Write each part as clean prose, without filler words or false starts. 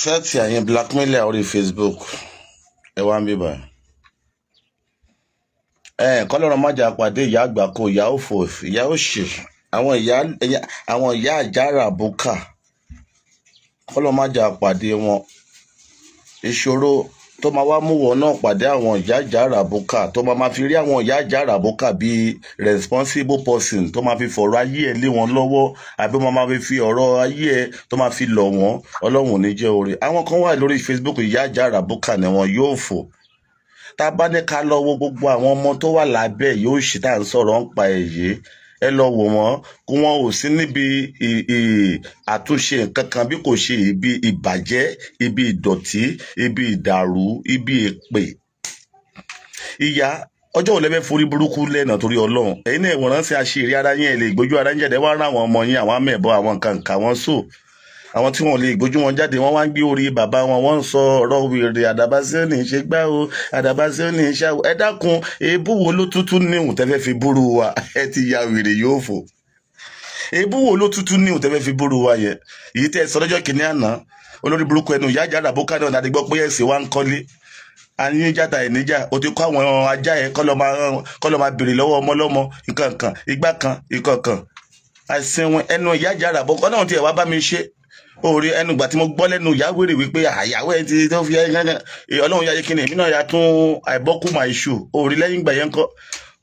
Sẹ́ẹ̀tì àyẹn blackmailer orí Facebook ẹ wá ń bí báyìí. Kọ́lọ́run má jà pàdé ìyá àgbàkọ, ìyá òfò, ìyá òṣì, àwọn ìyá àjàrà bùkà. Kọ́lọ́run má jà pàdé wọn. Ìṣòro tó máa wá mú wọn náà pàdé àwọn ìyá àjàrà bùkà, tó máa fi rí àwọn ìyá àjàrà bùkà bíi responsible person, tó máa fi fọ̀rọ̀ ayé ẹ lé wọn lọ́wọ́, àbí wọ́n máa fi ọ̀rọ̀ ayé ẹ tó máa fi lọ̀ wọ́n. Ọlọ́run ò ní jẹ́ oore. Àwọn kan wà lórí Facebook, ìyá àjàrà bùkà ni wọn yóò fò. Tá a bá ní ká lọ wo gbogbo àwọn ọmọ tó wà lábẹ́ yóò ṣì tá à ń sọ̀rọ̀ ń pa èyí, ẹ lọ wò wọ́n kí wọ́n ò sí níbi àtúnṣe nǹkan kan bí kò ṣe ibi ìbàjẹ́, ibi ìdọ̀tí, ibi ìdàrú, ibi èpè. Ìyá ọjọ́ òun lẹ́fẹ̀ẹ́ forí burúkú lẹ́nà torí Ọlọ́run. Ẹ̀yin náà ìwọ̀n ránṣẹ́ àṣírí ara yín, ẹ̀ lè gbójú ara yín jáde wá rán àwọn ọmọ yín, àwọn amẹ̀bọ, àwọn nǹkan wọn sò. Àwọn tí wọn lè gbójú wọn jáde, wọn wá ń gbé orí bàbá wọn, wọn ń sọ ọ̀rọ̀ wèrè, Adabasioni ṣe gbá o, Adabasioni ṣe àwọ. Ẹ dákun, èébú wo ló tútù níhùn tẹ́fẹ́ fi búrú wa? Ẹ ti ya wèrè yóò fò. Èébú wo ló tútù níhùn tẹ́fẹ́ fi búrú wa yẹ? Èyí tẹ́ ẹ sọ lọ́jọ́ kìíní àná, olórí burúkú ẹnu ìyá àjàrà bùkà náà láti gbọ́ pé ẹ̀sìn wa ń kọ́lé. Aníjàta ìníjà, o ti kọ́ àwọn ajá ẹ kọ́ lọ máa béèrè lọ́wọ́ ọmọ lọ́mọ, nǹkan kan, igbá kan, nǹkan kan. Àìsàn ẹnu ìyá àjàrà bùkà náà tiẹ̀ wá bá mi ṣe. Orí ẹnu gbà tí mo gbọ́ lẹ́nu ìyá wèrè wípé àyàwó ẹ ti tó fi Ọlọ́run yáyé kíni èmi náà ya tún àìbọ́kù máa ṣù. Orí lẹ́yìn ìgbà yẹn kọ́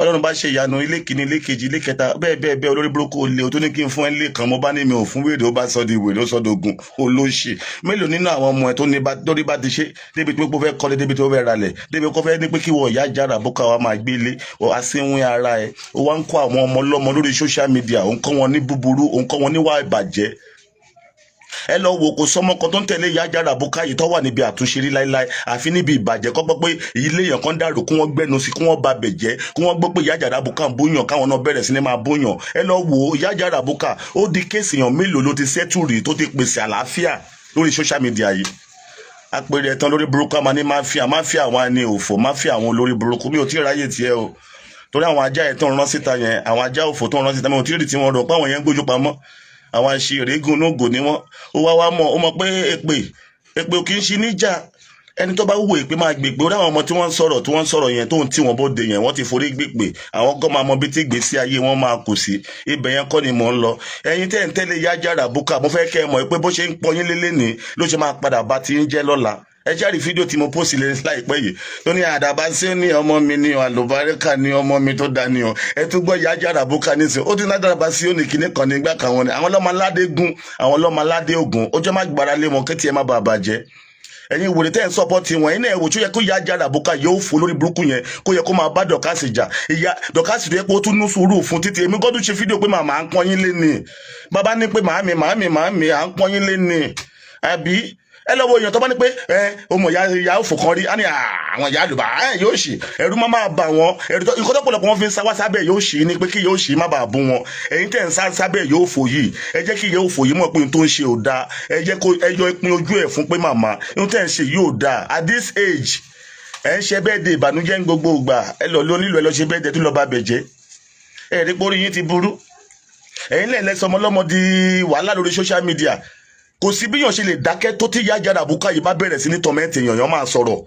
Ọlọ́run bá ṣe ìyanu ilé kìíní, ilé kejì, ilé kẹta, bẹ́ẹ̀ olórí burúkú olè o tó ní kí n fún ẹ lé kan, mo bá ní mi ò fún wèrè, ó bá sọ di wèrè, ó sọ dogun olóṣì. Mélòó nínú àwọn ọmọ ẹ tó ní lórí bá ti ṣe débi pé kó fẹ́ kọ́lé, débi tó fẹ́ ralẹ̀, débi kó fẹ́ ní pé kí wọ́n ìyá àjàrà bùkà wa máa gbé ilé, àsínwín ara ẹ. Ó wá ń kọ́ àwọn ọmọ ọlọ́mọ lórí social media, ó ń kọ́ wọn ní búburú, ó ń kọ́ wọn níwà ìbàjẹ́. Ẹ lọ wò, kò sọmọ kan tó ń tẹ̀lé ìyá àjàrà bùkà yìí tó wà níbi àtúnṣe rí láíláí, àfi níbi ìbàjẹ́. Kọ́ gbọ́ pé ilé èèyàn kan dàrú, kí wọ́n gbẹ́nu sí, kí wọ́n ba bẹ̀ jẹ́, kí wọ́n gbọ́ pé ìyá àjàrà bùkà ń bóyàn, káwọn náà bẹ̀rẹ̀ sí ní máa bóyàn. Ẹ lọ wò, ìyá àjàrà bùkà ó di kéèsì èèyàn mélòó ló ti sẹ́tù rí tó ti pèsè àlàáfíà lórí social media yìí. Àpèrè ẹ̀tàn lórí burúkú àmà ní máfíà àwọn ẹni òfò, máfíà àwọn olórí burúkú. Mi ò tí ì ráyè tiẹ̀ o, torí àwọn ajá ẹ̀ tó ń rán síta yẹn, àwọn ajá òfò tó ń rán síta, mi ò tí ì rí tí wọ́n rò pé àwọn yẹn ń gbójú pamọ́. Àwọn àṣírí gúnúgò ni wọ́n. Ó wá mọ̀, ó mọ̀ pé èpè ò kì í ṣe níjà. Ẹni tó bá wúwo èpè máa gbèpè. Ó dáwọn ọmọ tí wọ́n ń sọ̀rọ̀ yẹn tó ń tí wọ́n bóde yẹn, wọ́n ti forí gbèpè. Àwọn gan máa mọ bí tí ìgbésí ayé wọn máa kù sí. Ibẹ̀ yẹn kọ́ ni mò ń lọ. Ẹ̀yin tẹ́ ń tẹ́lé ìyá àjàrà bùkà, mo fẹ́ kẹ́ ẹ mọ̀ pé bó ṣe ń pọ́n yín lélẹ̀ ní ló ṣe máa padà bá ti ń jẹ́ lọ́la. Ẹ jáde fídíò tí mo post lé láìpẹ́ yìí tó ní Adabasioni ọmọ mi ni àlùbáríkà ni ọmọ mi tó dání o. Ẹ tún gbọ́ ìyá àjàrà bùkà nísìn, ó ti ní Adabasioni kìíní kan nígbà kan wọn ni àwọn ọlọ́mọ aládé gun, àwọn ọlọ́mọ aládé ògùn. Ó jẹ́ má gbára lé wọn kẹ́tì ẹ má bàa bàjẹ́. Ẹ̀yin wòlé tẹ́ ń sọ́pọ́tì wọn, ẹ̀yin náà wò tó yẹ kó ìyá àjàrà bùkà yóò fò lórí burúkú yẹn, kó yẹ kó máa bá Dọ̀kásì jà. Ìyá Dọ̀kásì tó yẹ kó tún ní sùúrù fún títí. Èmi gbọ́dọ̀ ṣe fídíò pé màmá à ń pọ́n yín lé ni. Bàbá ní pé màámi à ń pọ́n yín lé ni. Àbí ẹ lọ wo èèyàn tó bá ní pé ọmọ ìyá òfò kan rí, á ní àwọn ìyá àlùbá yóò ṣì, ẹ̀rù má máa bà wọ́n. Ẹ̀rù tó ìkọ́ tọ́pọ̀lọpọ̀ wọn fi ń sá wá sábẹ́ yóò ṣì ní pé kí yóò ṣì má bàa bú wọn. Ẹ̀yin tẹ̀ ń sá sábẹ́ yóò fò yìí, ẹ jẹ́ kí yóò fò yìí mọ̀ pé n tó ń ṣe ò dáa. Ẹ jẹ́ kó ẹ yọ ìpín ojú ẹ̀ fún pé màmá n tẹ̀ ń ṣe yóò dáa. At this age ẹ ń ṣe bẹ́ẹ̀ de ìbànújẹ́ ń gbogbo ìgbà. Ẹ lọ lónílò ẹ lọ ṣe bẹ́ẹ̀ de tó lọ bá bẹ̀ jẹ́. Ẹ rí pórí yín ti burú. Ẹ̀yin lẹ̀ lẹ́sọmọ lọ́mọ di wàhálà lórí social media. Kò sí bí yàn ṣe lè dákẹ́ tó tí ìyá àjàrà bùkà yìí bá bẹ̀rẹ̀ sí ní tọ̀mẹ́ǹtì èèyàn máa sọ̀rọ̀.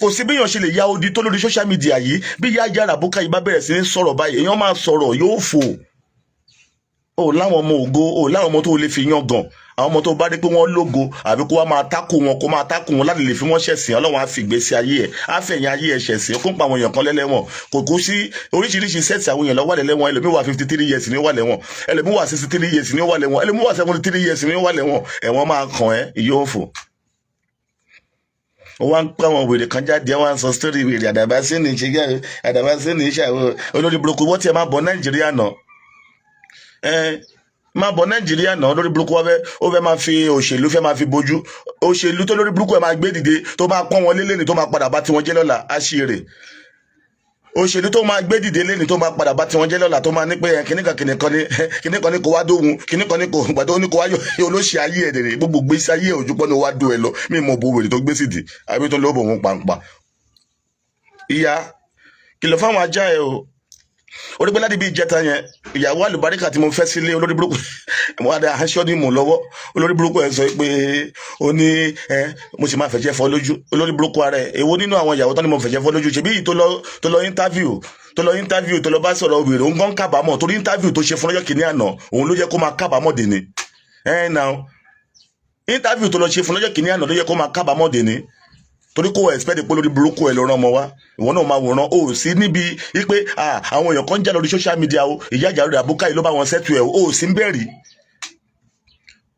Kò sí bí yàn ṣe lè ya odi tó lórí social media yìí, bí ìyá àjàrà bùkà yìí bá bẹ̀rẹ̀ sí ní sọ̀rọ̀ báyìí èèyàn máa sọ̀rọ̀ yóò fò. O láwọn ọmọ ògo, o láwọn ọmọ tó lè fi yan gan. Àwọn ọmọ tó bá dé pé wọ́n lógo àbí kó wá máa tákù wọn láti lè fi wọ́n ṣẹ̀sìn. Ọlọ́run á fi ìgbésí ayé ẹ̀, á fẹ̀yìn ayé ẹ̀ ṣẹ̀sìn. Ó kún pa àwọn èèyàn kan lẹ́lẹ́wọ̀n. Kò sí oríṣiríṣi sẹ́ẹ̀tì àwọn èèyàn ló wà lẹ́lẹ́wọ̀n. Ẹlòmíì wà 53 years ní wà lẹ́wọ̀n, ẹlòmíì wà 63 years ní wà lẹ́wọ̀n, ẹlòmíì wà 73 years ní wà lẹ́wọ̀n. Ẹ̀wọ̀n máa kàn ẹ́ ìyó òfò. Ó wá ń pẹ́ àwọn wèrè kan jáde, wọ́n á sọ story wèrè Adabasioni ṣe gẹ́ Adabasioni ṣàwọ̀ olórí burúkú. Wọ́n ti ẹ̀ máa bọ̀ Nàìjíríà náà. Máa bọ̀ Nàìjíríà náà lórí burúkú ó fẹ́ máa fi òṣèlú fẹ́ máa fi bojú. Òṣèlú tó lórí burúkú ẹ̀ máa gbé dìde tó máa pọ́n wọn lélẹ́ni tó máa padà bá tiwọn jẹ́ lọ́la àṣìírè. Òṣèlú tó máa gbé dìde lẹ́ni tó máa padà bá tiwọn jẹ́ lọ́la tó máa ní pé kíníkan ní kò wá dóhun, kíníkan ní kò gbàdó ní kò wá olóṣì ayé ẹ̀ dèrè. Gbogbo gbèsè ayé ojú pọ́n ní wá dó ẹ lọ. Mi mọ̀ bo wèrè tó gbé sídìí àbí tó lóbò wọn pàǹpà. Ìyá kìlọ̀ fáwọn ajá ẹ o. orí pé láti bí ìjẹta yẹn ìyàwó àlùbáríkà tí mo fẹ́ sílé olórí burúkú mo adé aṣọ ní mò lọ́wọ́ olórí burúkú ẹ̀ sọ pé ó ní mo sì máa fẹ̀jẹ̀ fọ́ lójú olórí burúkú ara ẹ̀ èwo nínú àwọn ìyàwó tán ni mo fẹ̀jẹ̀ fọ́ lójú ṣebí tó lọ interview tó lọ bá sọ̀rọ̀ obìnrin òun gan kábàámọ̀ torí interview tó ṣe fún lọ́jọ́ kìíní àná òun ló yẹ kó máa kábàámọ̀ dè ní now interview tó lọ ṣe fún lọ́jọ́ kìíní àná ló yẹ kó máa kábàámọ̀ dè ní torí kó expect pé lórí burúkú ẹ ló rán ọmọ wa ìwọ náà máa wòran o sí níbi wípé àwọn èèyàn kan ń jà lórí social media o ìyá ìjà lórí àbúkà yìí ló bá wọn settle ẹ o sí ń bẹ̀rì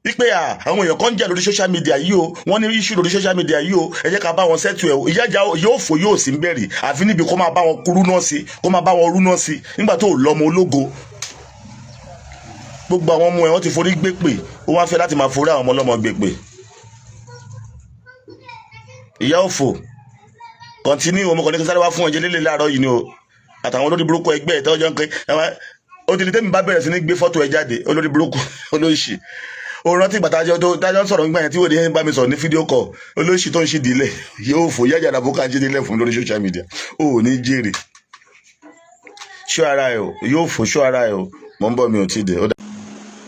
wípé àwọn èèyàn kan ń jà lórí social media yìí o wọ́n ní issue lórí social media yìí o ẹ jẹ́ ká bá wọn settle ẹ o ìyá ìjà yóò fò yóò sí ń bẹ̀rì àfi níbi kó máa bá wọn rú náà sí kó máa bá wọn rú náà sí nígbà tó lọ́mọ ológo gbogbo àwọn ọmọ ẹ wọ́n ti forí gbé pè ó wá fẹ́ láti máa forí àwọn ọmọ ọlọ́mọ gbé pè ìyá òfò continue ọmọ kan ní kí sáré wá fún ẹjẹ lélẹ̀ láàárọ̀ yìí ni o àtàwọn olórí burúkú ẹgbẹ́ ẹ̀ tọ́jọ́ ń pẹ́ ó ti lè tẹ́mi bá bẹ̀rẹ̀ sí ní gbé fọ́tò ẹ̀ jáde olórí burúkú olóṣì ó rántí ìgbà tájọ́ ń sọ̀rọ̀ nígbà yẹn tí wọ́n ní bá mi sọ̀rọ̀ ní fídíò kọ̀ olóṣì tó ń ṣì dílẹ̀ yóò fò yájà àdàbò ká ń ṣe dílẹ̀ fún lórí social media ó ò ní jèrè ṣọ́ ara ẹ̀ o yóò fò ṣọ́ ara ẹ̀ o mọ̀ ń bọ̀ mi ò tí ì dé.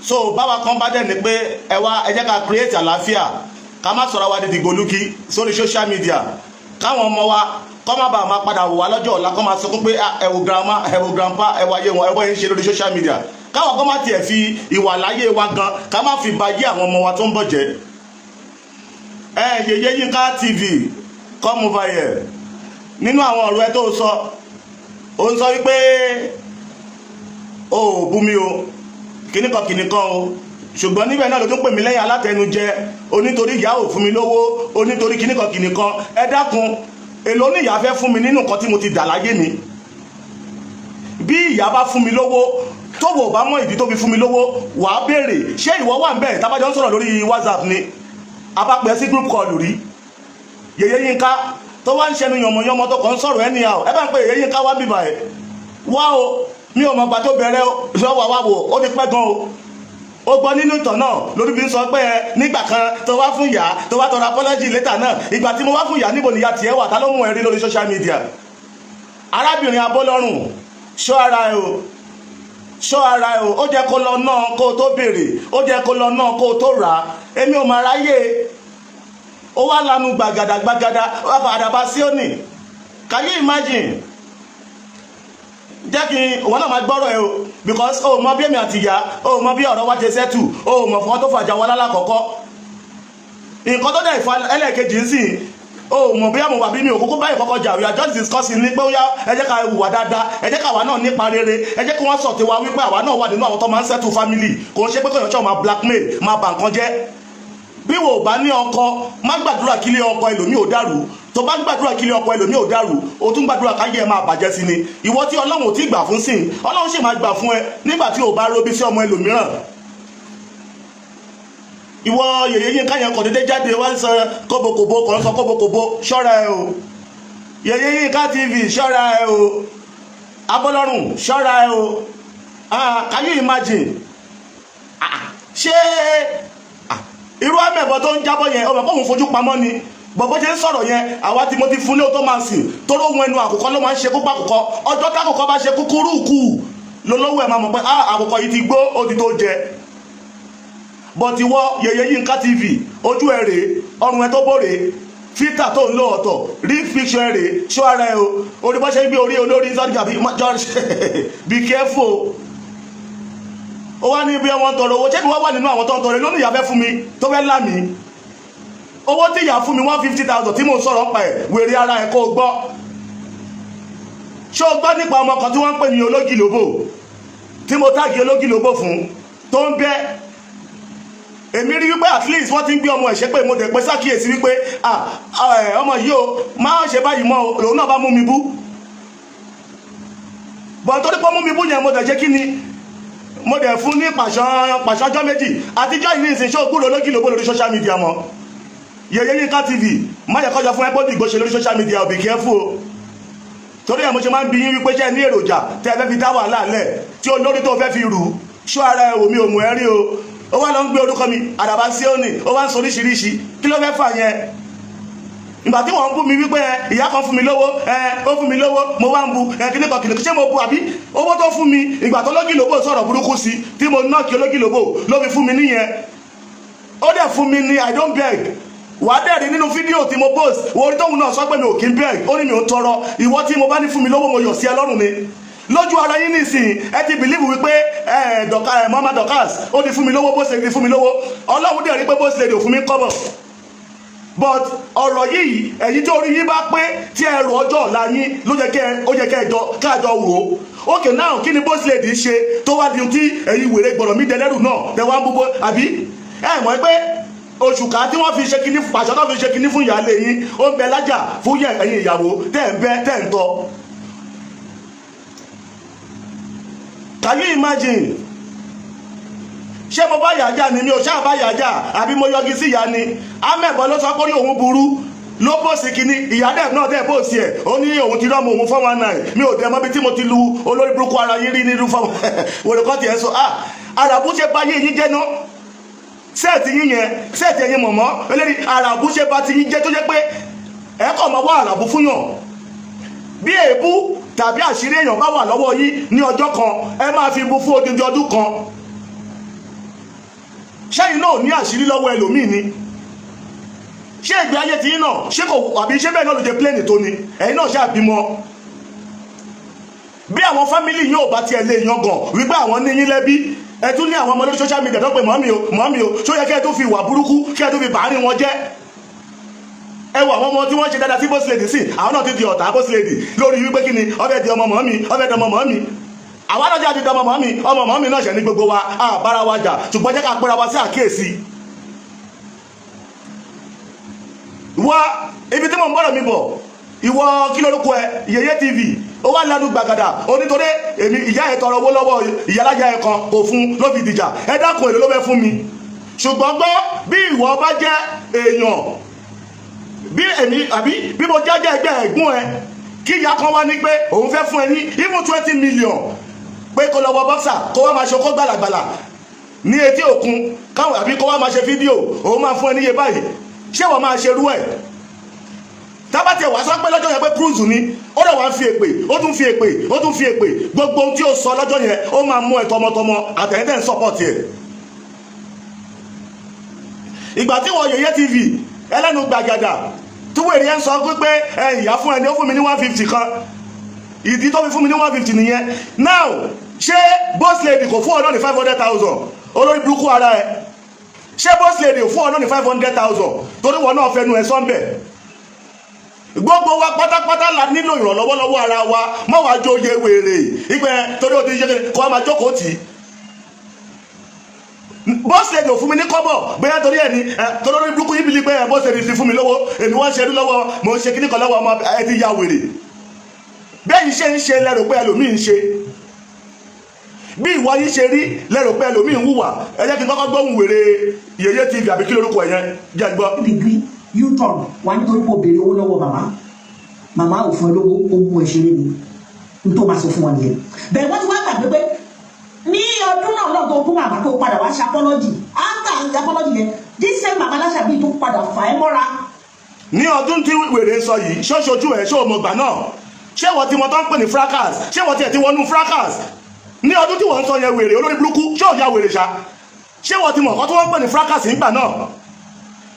so báwa kan bá dẹ̀ ní pé ẹ jẹ́ ká create àlàáfíà ká má sọ̀rọ̀ wa di dìgbòlúkí sórí social media káwọn ọmọ wa kọ́ má bàa máa padà wò wá lọ́jọ́ ọ̀la kọ́ máa sọ pé ẹ wo grandma ẹ wo grandpa ẹ wáyé wọn ẹ wọ́n ń ṣe lórí social media káwọn kọ́ má tiẹ̀ fi ìwà láyé wa gan ká má fi ba yé àwọn ọmọ wa tó ń bọ̀ jẹ́. Yèyé Yínká TV come over here nínú àwọn ọ̀rọ̀ ẹ tó sọ ó ń sọ wípé o ò bú mi o kìnnìkan o ṣùgbọ́n níbẹ̀ náà ló tún pè mí lẹ́yìn alátẹnujẹ onítorí ìyá ò fún mi lówó onítorí kìnnìkan ẹ dákun èló ní ìyá fẹ́ fún mi nínú nǹkan tí mo ti dà láyé mi bí ìyá bá fún mi lówó tó wò bá mọ ìdí tó fi fún mi lówó wà á béèrè ṣé ìwọ wà ń bẹ̀ tábàjọ́ ń sọ̀rọ̀ lórí WhatsApp ni abápẹ́ sí group call rí Yèyé Yínká tó wá ń ṣẹnu yànmọ̀yànmọ̀ tó kàn ń sọ̀rọ̀ ẹni àwọ̀ ẹ bá ń pè Yèyé Yínká wá bíbà ẹ̀ wá o mi ò mọ̀ gbà tó bẹ̀rẹ̀ lọ́wọ́ wá wò ó ti pẹ́ gan o ó gbọ́ nínú ìtàn náà lórí bí ń sọ pé nígbà kan tó wá fún ìyá tó wá tọrọ apology later náà ìgbà tí mo wá fún ìyá níbo nìyá tiẹ̀ wà tá ló mú ẹ rí lórí social media. arábìnrin abọ́lọ́rùn ṣọ́ ara ẹ o ó jẹ́ kó lọ náà kó o tó béèrè ó jẹ́ kó lọ náà kó o tó rà á èmi ò máa ráyè ó wá lanu gbàgàdà wá fà Adabasioni can you imagine jẹ́ kí òun náà máa gbọ́rọ̀ ẹ o because o mọ bí èmi àti ìyá o mọ bí ọ̀rọ̀ wá ṣe sẹ́tù o mọ fún wọn tó fàjà wọn lálàkọ́kọ́ nǹkan tó dẹ̀ ìfà ẹlẹ́ẹ̀kejì ń sìn o mọ bí àmọ̀ wà bí mi ò kókó báyìí kọ́kọ́ jà we are just discussing ní pé ó yá ẹ jẹ́ ká hùwà dáadáa ẹ jẹ́ káwa náà nípa rere ẹ jẹ́ kí wọ́n sọ̀ tiwa wípé àwa náà wà nínú àwọn tó máa ń sẹ́tù family kò ń ṣe pé kòyàn ṣọ́ máa blackmail máa bà nǹkan jẹ́ bí wo bá ní ọkọ má gbàdúrà kílé ọkọ ẹlòmíì ò dàrú tó bá gbàdúrà kílé ọkọ ẹlòmíì ò dàrú o tún gbàdúrà káyé ẹ máa bàjẹ́ sí ni ìwọ tí Ọlọ́run ò tí gbà fún sìn Ọlọ́run sì máa gbà fún ẹ nígbà tí o bá róbi sí ọmọ ẹlòmíràn. ìwọ Yèyé Yínká yẹn kò dédé jáde wá ń sọ kóbokòbo kò ń sọ kóbokòbo ṣọ́ra ẹ o Yèyé Yínká TV ṣọ́ra ẹ o Abọ́lọ́rùn ṣọ́ra ẹ o can you imagine ṣé irú àmẹ̀bọ̀ tó ń jábọ̀ yẹn ọmọ kóhun fojú pamọ́ ni bọ̀bọ̀ ṣe ń sọ̀rọ̀ yẹn àwa tí mo ti fún ní automacy tó ló hun ẹnu àkùkọ ló máa ń ṣe kú pàkùkọ ọjọ́ tákùkọ bá ṣe kúkúrú kù lólówó ẹ̀ máa mọ̀ pé àkùkọ yìí ti gbó ó ti tó jẹ but ìwọ Yèyé Yínká TV ojú ẹ rèé ọrùn ẹ tó bòrè fítà tó ń lò ọ̀tọ̀ rí picture ẹ rèé ṣọ́ ara ẹ o orí bọ́ ṣe ń gbé orí olórí sọ́díkà be careful ó wá ní bí ọmọ ń tọrọ owó ṣé kí wọ́n wà nínú àwọn tó ń tọrọ lónìí ìyá fẹ́ fún mi tó fẹ́ lá mi owó tí ìyá fún mi 150,000 tí mò ń sọ̀rọ̀ ń pa ẹ̀ wèrè ara ẹ̀ kó o gbọ́ ṣé o gbọ́ nípa ọmọ kan tí wọ́n ń pè ní ológìlóbò tí mo táàgì ológìlóbò fún tó ń bẹ́ èmi rí wípé at least wọ́n ti ń gbé ọmọ ẹ̀ ṣe pé mo dẹ̀ pé sákìyèsí wípé ọmọ yìí o máa ṣe báyìí mọ́ òun náà bá mú mi bú bọ̀ nítorí pé mú mi bú yẹn mo dẹ̀ ṣe kí ni mo dẹ̀ fún ní pàṣọjọ́ méjì àtijọ́ yìí ní ìsìn ṣó gbúrò ológìlóbò lórí social media mọ́ Yèyé Yínká TV má yẹ kọjá fún ẹgbẹ́ ìgbóṣe lórí social media ò be careful o torí ẹ̀ mo ṣe máa ń bi yín wípé ṣe ní èròjà tẹ́ ẹ fẹ́ fi dá wàhálà lẹ̀ tí olórí tó fẹ́ fi rù ṣọ́ ara ẹ̀ wò mí ò mú ẹ rí o ó wá lọ ń gbé orúkọ mi Adabasioni ó wá ń sọ oríṣiríṣi kí ló fẹ́ fà yẹn ìgbà tí wọ́n ń bú mi wípé ìyá kan fún mi lówó ó fún mi lówó mo wá ń bu kíníkan kìnìkan ṣé mo bu àbí owó tó fún mi ìgbà tó lógìlóbò sọ̀rọ̀ burúkú sí tí mo náà kí ológìlóbò ló fi fún mi níyẹn ó dẹ̀ fún mi ní I don't beg wà á dẹ̀rí nínú fídíò tí mo post orí tóun náà sọ pé mi ò kí ń beg ó ní mi ò tọrọ ìwọ tí mo bá ní fún mi lówó mo yọ̀ sí ẹ lọ́rùn ni lójú ara yín nísìnyí ẹ ti bìlíìfù wípé mama Dorcas ó ti fún mi lówó bó ṣe ti fún mi lówó ọlọ́run dẹ̀ rí pé bó ṣe lè fún mi kọ́bọ̀ but ọ̀rọ̀ yìí ẹ̀yin tó rí yín bá pé tí ẹ rò ọjọ́ ọ̀la yín ló yẹ kẹ́ káàjọ wò ó okay now kí ni bó ṣe lè ṣe tó wá di tí ẹ̀yin wèrè gbọ̀rọ̀ mi dẹlẹ́rù náà tẹ wá ń búbọ́ àbí ẹ mọ̀ pé oṣù ká tí wọ́n fi ṣe kinní pàṣẹ náà fi ṣe kinní fún ìyáálé yín ó ń bẹ lájà fún ẹ̀yin ìyàwó tẹ́ ń bẹ tẹ́ ń tọ́. Can you imagine? Ṣé mo bá yàjà ni mi ò ṣáà bá yàjà àbí mo yọgi sí ìyá ni amẹ́bọ̀ ló sọ pé òun burú ló bọ́ọ̀sì kínní ìyá dẹ̀ náà dẹ̀ bọ́ọ̀sì ẹ̀ ó ní òun ti rọ́mọ òun 419 mi ò dẹ̀ mọ́bi tí mo ti lu olórí burúkú ara yín rí nínú fọ́ọ̀mù wòlùkọ́ tiẹ̀ sọ àràbù ṣe bá yé yín jẹ́ náà sẹ́ẹ̀tì yín yẹn sẹ́ẹ̀tì ẹ̀yin mọ̀mọ́ eléyìí àràbù ṣe bá ti yín jẹ́ tó jẹ́ pé ẹ̀ kọ́ máa wá àràbù fún yàn bí èébú tàbí àṣírí èèyàn bá wà lọ́wọ́ yín ní ọjọ́ kan ẹ máa fi bu fún odindi ọdún kan ṣẹ́yìn náà ní àṣírí lọ́wọ́ ẹlòmíì ni ṣé ìgbé ayé tí yín náà ṣé kò àbí ṣé bẹ́ẹ̀ náà ló jẹ pléènì tó ni ẹ̀yin náà ṣàbímọ bí àwọn fámìlì yín ò bá tiẹ̀ lè yangàn wípé àwọn ní yín lẹ́bí ẹ tún ní àwọn ọmọ lórí social media tó pé mọ́mí o ṣó yẹ kẹ́ ẹ tó fi ìwà burúkú kẹ́ ẹ tó fi bàárín wọn jẹ́ ẹ wọ àwọn ọmọ tí wọ́n ṣe dáadáa sí boss lady sí àwọn náà ti di ọ̀tá boss lady lórí wípé kí ni ọbẹ̀ di ọmọ mọ́mí ọbẹ̀ di ọmọ mọ́mí àwọn adájọ́ àti ọmọ mọ́mí náà ṣẹ̀ ní gbogbo wa àbára wa jà ṣùgbọ́n jẹ́ ká pẹ́ra wa sí àkíyèsí wá ibi tí mo ń bọ̀rọ̀ mi bọ̀ ìwọ kí lórúkọ ẹ Yeye TV ó wá lẹ́nu gbàgàdà onítorí èmi ìyá ẹ̀ tọrọ owó lọ́wọ́ ìyálájà ẹ̀ kan kò fún ló fi dìjà ẹ dákun èlò ló fẹ́ fún mi ṣùgbọ́n gbọ́ bí ìwọ bá jẹ́ èèyàn bí èmi àbí bí mo jẹ́jẹ́ ẹgbẹ́ ẹ̀gbọ́n ẹ kí ìyá kan wá ní pé òun fẹ́ fún ẹ ní even 20 million pé kó lọ wọ bọ́ksà kó wá máa ṣe okó gbàlàgbàlà ní etí òkun káwọn àbí kó wá máa ṣe fídíò òun máa fún ẹ níye báyìí ṣé wọ́n máa ṣe rú ẹ̀ tábàtì ẹ̀wà sọ pé lọ́jọ́ yẹn pé cruise ni ó dẹ̀ wá ń fi èpè ó tún fi èpè ó tún fi èpè gbogbo ohun tí ó sọ lọ́jọ́ yẹn ó máa mú ẹ tọmọtọmọ àtẹ̀yẹ́tẹ̀ ń sọ́pọ̀tì ẹ̀ ìgbà tí wọ́n Yeye TV ẹlẹ́nu gbàgàdà túwèrè yẹn sọ pé ìyá fún ẹni ó fún mi ní 150 kan ìdí tó fi fún mi ní 150 nìyẹn now ṣé boss lady kò fún ọ náà ní 500,000 olórí burúkú ara ẹ ṣé boss lady ò fún ọ náà ní 500,000 torí wọn náà fẹnu ẹ sọ́ńbẹ̀ gbogbo wa pátápátá la nílò ìrànlọ́wọ́ lọ́wọ́ ara wa mọ́ wàá jó yẹ wèrè ìgbẹ́ torí ó ti ṣe kó a máa jókòó tì í bọ́ọ̀sì èdè ò fún mi ní kọ́bọ̀ bóyá torí ẹni torí orí burúkú yìí bí pé bọ́ọ̀sì èdè ti fún mi lówó èmi wọ́n ṣe rí lọ́wọ́ mo ń ṣe kíní kan lọ́wọ́ ọmọ ẹ ti ya wèrè bẹ́ẹ̀ yìí ṣe ń ṣe lẹ́rù pé ẹlòmíì ń ṣe bí ìwọ yìí ṣe rí lẹ́rù pé ẹlòmíì ń hùwà ẹ jẹ́ kí n kọ́kọ́ gbóhùn wèrè Yeye TV àbí kí lórúkọ ẹ̀yẹn jẹ́ gbọ́. degree u-turn wà nítorí pé o béèrè owó lọ́wọ́ màmá ò fún ẹ lówó ó mú ẹ ṣeré ni n tó máa sọ fún wọn nìyẹn bẹ́ẹ̀ wọ́n ti wá gbàgbé pé ní ọdún náà lọ́gọ́ ogún màmá tó padà wá ṣapọ́lọ́jì after apọ́lọ́jì yẹn this same màmá Aláṣàbí tó padà fà ẹ́ mọ́ra. ní ọdún tí wèrè sọ yìí ṣóṣojú ẹ̀ ṣó mọ̀gbà náà ṣé wọ́n ti mọ tó ń pè ní fracas ṣé wọ́n ti ẹ̀ ti wọnú fracas ní ọdún tí wọ́n ń sọ yẹn wèrè olórí burúkú ṣé òun ya wèrè ṣá ṣé wọ́n ti mọ̀ nǹkan tó wọ́n ń pè ní fracas nígbà náà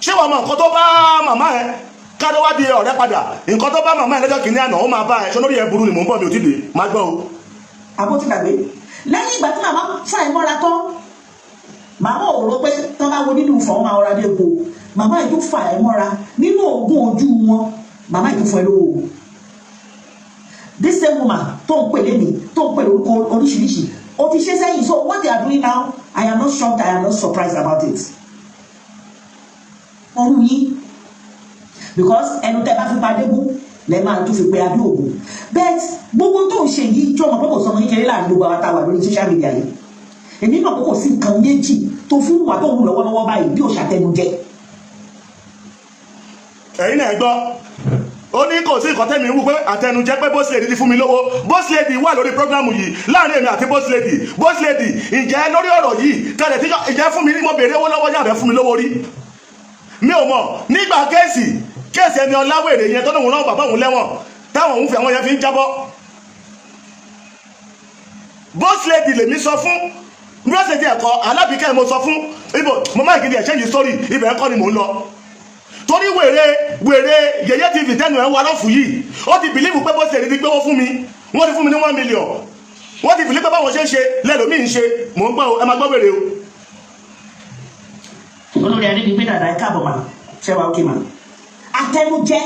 ṣé wọ́n mọ̀ nǹkan tó bá màmá ẹ̀ kádó wá di ọ̀rẹ́ padà nǹkan tó bá màmá ẹ̀ lọ́jọ́ kìíní àná ó máa bá ẹ̀ ṣé lórí ẹ̀ burú ni mò ń bọ̀ mi ò tí ì dé má gbọ́ o. àbó ti gbàgbé lẹ́yìn ìgbà tí màmá fà ẹ́ mọ́ra tán màmá ò rò pé tán bá wo nínú ìfọ̀n máa ọ̀rá dé epo màmá yìí tó fà ẹ́ mọ́ra nínú oògùn ojú wọn màmá yìí tó fún ẹ lówó this same woman tó ń pè lémi tó ń pè lórúkọ oríṣiríṣi ó ti ṣe sẹ́yìn so what they are doing now I am not shocked I am not surprised about it ọrùn yìí because ẹnu tẹ bá fi padé bú lẹ máa tún fi pé adé ògùn but gbogbo tó ń ṣe yìí tí ọmọ pọpọ sọmọ kékeré láàrin gbogbo àwọn táwa lórí social media yìí èmi mọ̀ pé kò sí nǹkan méjì tó fún wà tó wù lọ́wọ́lọ́wọ́ báyìí bí òṣàtẹnujẹ. ẹ̀yin náà gbọ́ ó ní kò sí nǹkan tẹ́mi wú pé àtẹnujẹ pé boss lady ti fún mi lówó boss lady wà lórí programu yìí láàrin èmi àti boss lady ìjẹ́ lórí ọ̀rọ̀ yìí tẹ̀lé tí ìjẹ́ fún mi ní mo béèrè owó lọ́wọ́ yàrá fún mi lówó rí mi ò mọ̀ nígbà kéèsì kéèsì ẹni ọláwèrè yẹn tó lóun náà bàbá òun lẹ́wọ̀n táwọn òun fi àwọn yẹn fi ń jábọ́. boss lady lèmi sọ fún bíọ́sẹ̀ díẹ̀ kọ alábìíkẹ́ mo sọ fún ibo mo máa gidi ẹ̀ṣẹ́ yìí sórí ibẹ̀ ẹ̀kọ́ ni mò ń lọ. torí wèrè yẹyẹ tv tẹnu ẹ̀ ń wa lọ́fù yìí ó ti bìlíìfù pé boss lady ti gbéwó fún mi wọ́n ti fún mi ní 1 million wọ́n ti bìlíìfù pé báwọn ṣe ń ṣe lẹ́lòmíì ń ṣe mò ń gbọ́ ẹ máa gbọ́ wèrè o. olórí adé ni pé dàda ẹ káàbọ̀ mà ṣe wa ókè mà àtẹnujẹ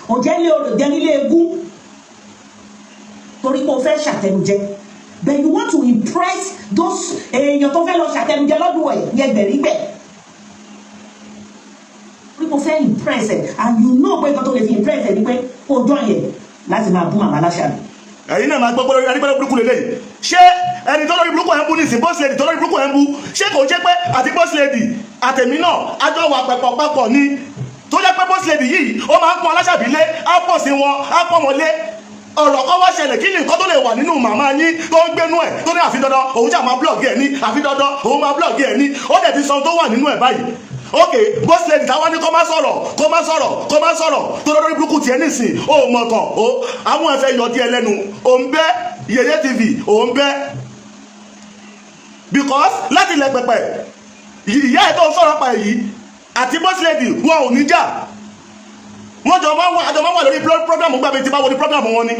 òjẹ́ lé olùjẹ́ nílé egún torí pé o fẹ́ ṣàtẹnujẹ but you want to impress those èèyàn tó fẹ́ lọ ṣàtẹnujẹ lọ́dún ẹ̀ yẹ gbẹ̀rígbẹ̀ torí pé o fẹ́ impress ẹ̀ and you know pé nǹkan tó lè fi impress ẹ̀ ni pé kó o jọ yẹ láti máa bú màmá láṣà mi. ẹ̀yin náà máa gbọ́ pé adébẹ́lẹ́ burúkú lélẹ́yìn ṣé ẹni tó lórí burúkú ẹ̀ ń bú nísìn boss lady tó lórí burúkú ẹ̀ ń bú ṣé kò jẹ́ pé àti boss lady àtẹ̀mí náà àjọ wà pẹ̀pọ̀ papọ̀ ni tó jẹ́ pé boss lady yìí ó máa ń pọn aláṣàbílé á pọ̀ sí wọn á pọ̀ wọn lé ọ̀rọ̀ kan wá ṣẹlẹ̀ kí ni nǹkan tó lè wà nínú màmá yín tó ń gbénú ẹ̀ tó ní àfi dandan òun jà máa blọ́ọ̀gì ẹ̀ ní àfi dandan òun máa blọ́ọ̀gì ẹ̀ ní ó dẹ̀ ti sọ tó wà nínú ẹ̀ báyìí ok boss lady táwa ní kó má sọ̀rọ̀ tó lórí burúkú tiẹ̀ nísìn ó mọ̀ tán ó àwọn ẹ̀fẹ̀ yọ díẹ̀ lẹ́nu òun bẹ́ yẹyẹ tv òun bẹ́ because láti ilẹ̀ pẹ̀pẹ̀ ìyá ẹ̀ tó ń sọ̀rọ̀ pa èyí àti boss lady wọn ò ní jà wọ́n jọ máa wà lórí programu gbàgbé tí bá wọlé programu wọn ni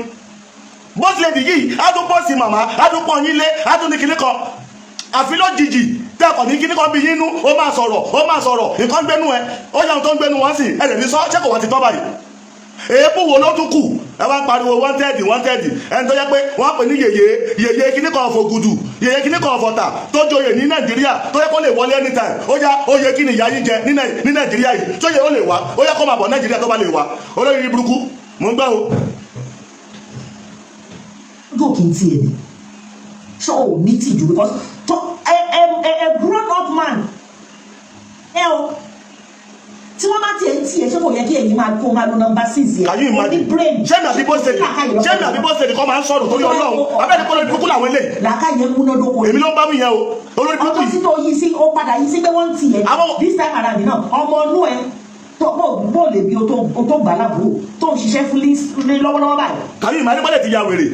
boss lady yìí á tún bọ́ọ̀sì màmá á tún pọ̀ yín lé á tún ní kinní kan àfi lójijì tẹ́kọ̀ ní kinní kan bí yínú ó máa sọ̀rọ̀ nǹkan gbénú ẹ ó yẹ ohun tó ń gbénú wọn sì ẹ lè fi sọ ṣé kò wá ti tọ́ báyìí èébú wo ló tún kù ẹ wá ń pariwo 130 ẹni tó yẹ pé wọ́n pè ní yèyé kinní kan ọ̀fọ̀ gùdù yèyé kinní kan ọ̀fọ̀tà tó joyè ní nàìjíríà tó yẹ kó lè wọlé anytime ó yá ó yẹ kí ni ìyá yín jẹ ní nàìjíríà yìí tó yẹ ó lè wá ó yẹ kó máa bọ̀ nàìjíríà tó bá lè wá olórí burúkú mò ń gbẹ́ o. ojú òkè ń tiẹ̀ ni ṣé o ní tìjú because a grown up man o tí wọ́n bá tiẹ̀ ń tiẹ̀ ṣé kò yẹ kí ẹ̀yin máa kó máa lo nọ́mbà 6 yẹn. Can you imagine? ṣé mi àbí bọ́sẹ̀dì kọ́ máa ń sọ̀rọ̀ torí ọlọ́run abẹ́ni kọ́ lórí burúkú làwọn eléyìí. làákàyè múnádóko. èmi ló ń bá mi yẹn o olórí burúkú yìí. ọkọ sí tó yí sí ó padà yí sí pé wọ́n ń tiẹ̀ this time around náà ọmọ inú ẹ tó bó lè bí o tó gbà lábúrò tó ń ṣiṣẹ́ fún lọ́wọ́lọ́wọ́ báyìí. Can you imagine bọ́lẹ̀ ti ya wèrè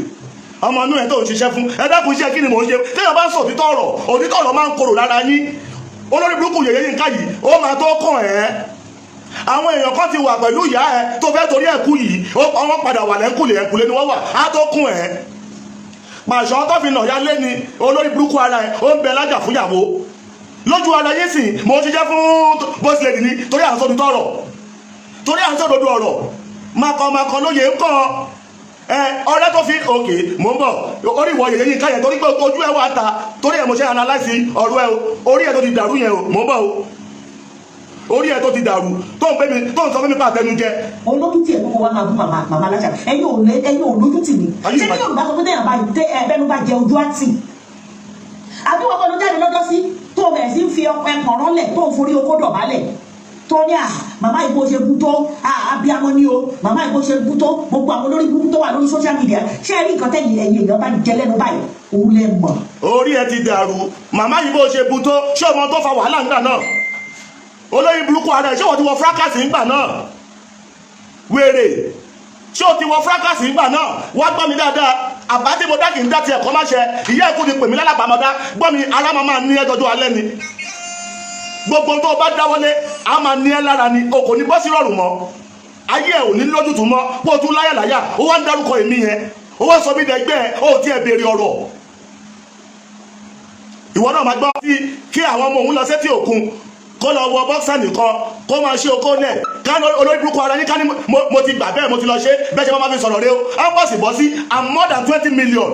ọmọ inú ẹ tó ń ṣiṣẹ́ fún ẹ dákun iṣẹ́ kí ni mò ń ṣe téèyàn bá ń sọ òtítọ́ ọ̀rọ̀ máa ń korò lára yín olórí burúkú yèyé yín ká yìí ó máa tó kàn ẹ́ àwọn èèyàn kan ti wà pẹ̀lú ìyá ẹ tó fẹ́ torí ẹ̀kú yìí wọ́n padà wà lẹ́kùlé ni wọ́n wà á tó kún ẹ̀ pàṣọ tó fi nà ya lé ni olórí burúkú ara ẹ ó ń bẹ lájà fúnyàwó lójú ara yín sìn mo ṣiṣẹ́ fún boss lady ni torí à ń sọdún tọrọ torí à ń sọdún ọ̀rọ̀ makọ lóye ń kàn ọ̀rẹ́ tó fi òkè mò ń bọ̀ orí ìwọ yèyé yín ká yẹn torí pé ojú ẹ wà ta torí ẹ mo ṣe analyse ọ̀rọ̀ ẹ orí ẹ tó ti dàrú yẹn o mò ń bọ̀ o orí ẹ tó ti dàrú tó ń sọ fún mi pa àtẹnujẹ. olójú tí ẹ kókó wa máa bú màmá alájà ẹ̀yin ò lójú tì mí ṣé ní yorùbá sọ pé téèyàn bá ẹbẹnu bá jẹ ojú àtì àbí wọn kọ́ni jáde lọ́jọ́ sí tó bẹ̀rẹ̀ sí ń fi ẹkàn ránlẹ̀ tó ń forí okó dọ̀bálẹ̀ tó ní màmá ìbò ṣe bú tó abiyamọ ní o màmá ìbò ṣe bú tó gbogbo àwọn olórí bú tó wà lórí social media ṣé ẹ rí nǹkan tẹ̀yìn ẹ̀yìn èèyàn bá jẹ lẹ́nu báyìí òun lẹ mọ̀. orí ẹ ti dàrú màmá ìbò ṣe bú tó ṣé ọmọ tó fa wàhálà ńgbà náà olórí burúkú ara ẹ̀ ṣé wọ́n ti wọ fracas ńgbà náà wèrè ṣé o ti wọ fracas ńgbà náà wá gbọ́ mi dáadáa àbá tí mo dá kì í dá tiẹ̀ kọ́ má ṣe ìyá ẹ̀kú ti pè mí lálàbàmọ́dá gbọ́ mi ara máa ní ẹ dọjọ́ alẹ́ ni gbogbo tó o bá dáwọ́lé a máa ní ẹ lára ni o kò ní bọ́ sí rọrùn mọ́ ayé ẹ̀ ò ní lójútùú mọ́ kó o tún láyàláyà ó wá ń dárúkọ èmi yẹn ó wá sọ mí dẹgbẹ́ ẹ ó ti ẹ̀ béèrè ọ̀rọ̀ ìwọ náà máa gbọ́ kí àwọn ọmọ òun lọ sétí òkun kó lọ wọ bọ́ksà nìkan kó máa ṣe okó lẹ̀ ká olórí burúkú ara yín ká ní mo ti gbà bẹ́ẹ̀ mo ti lọ ṣe bẹ́ẹ̀ ṣe máa fi sọ̀rọ̀ rẹ o á bọ̀ sí bọ́ sí I'm more than 20 million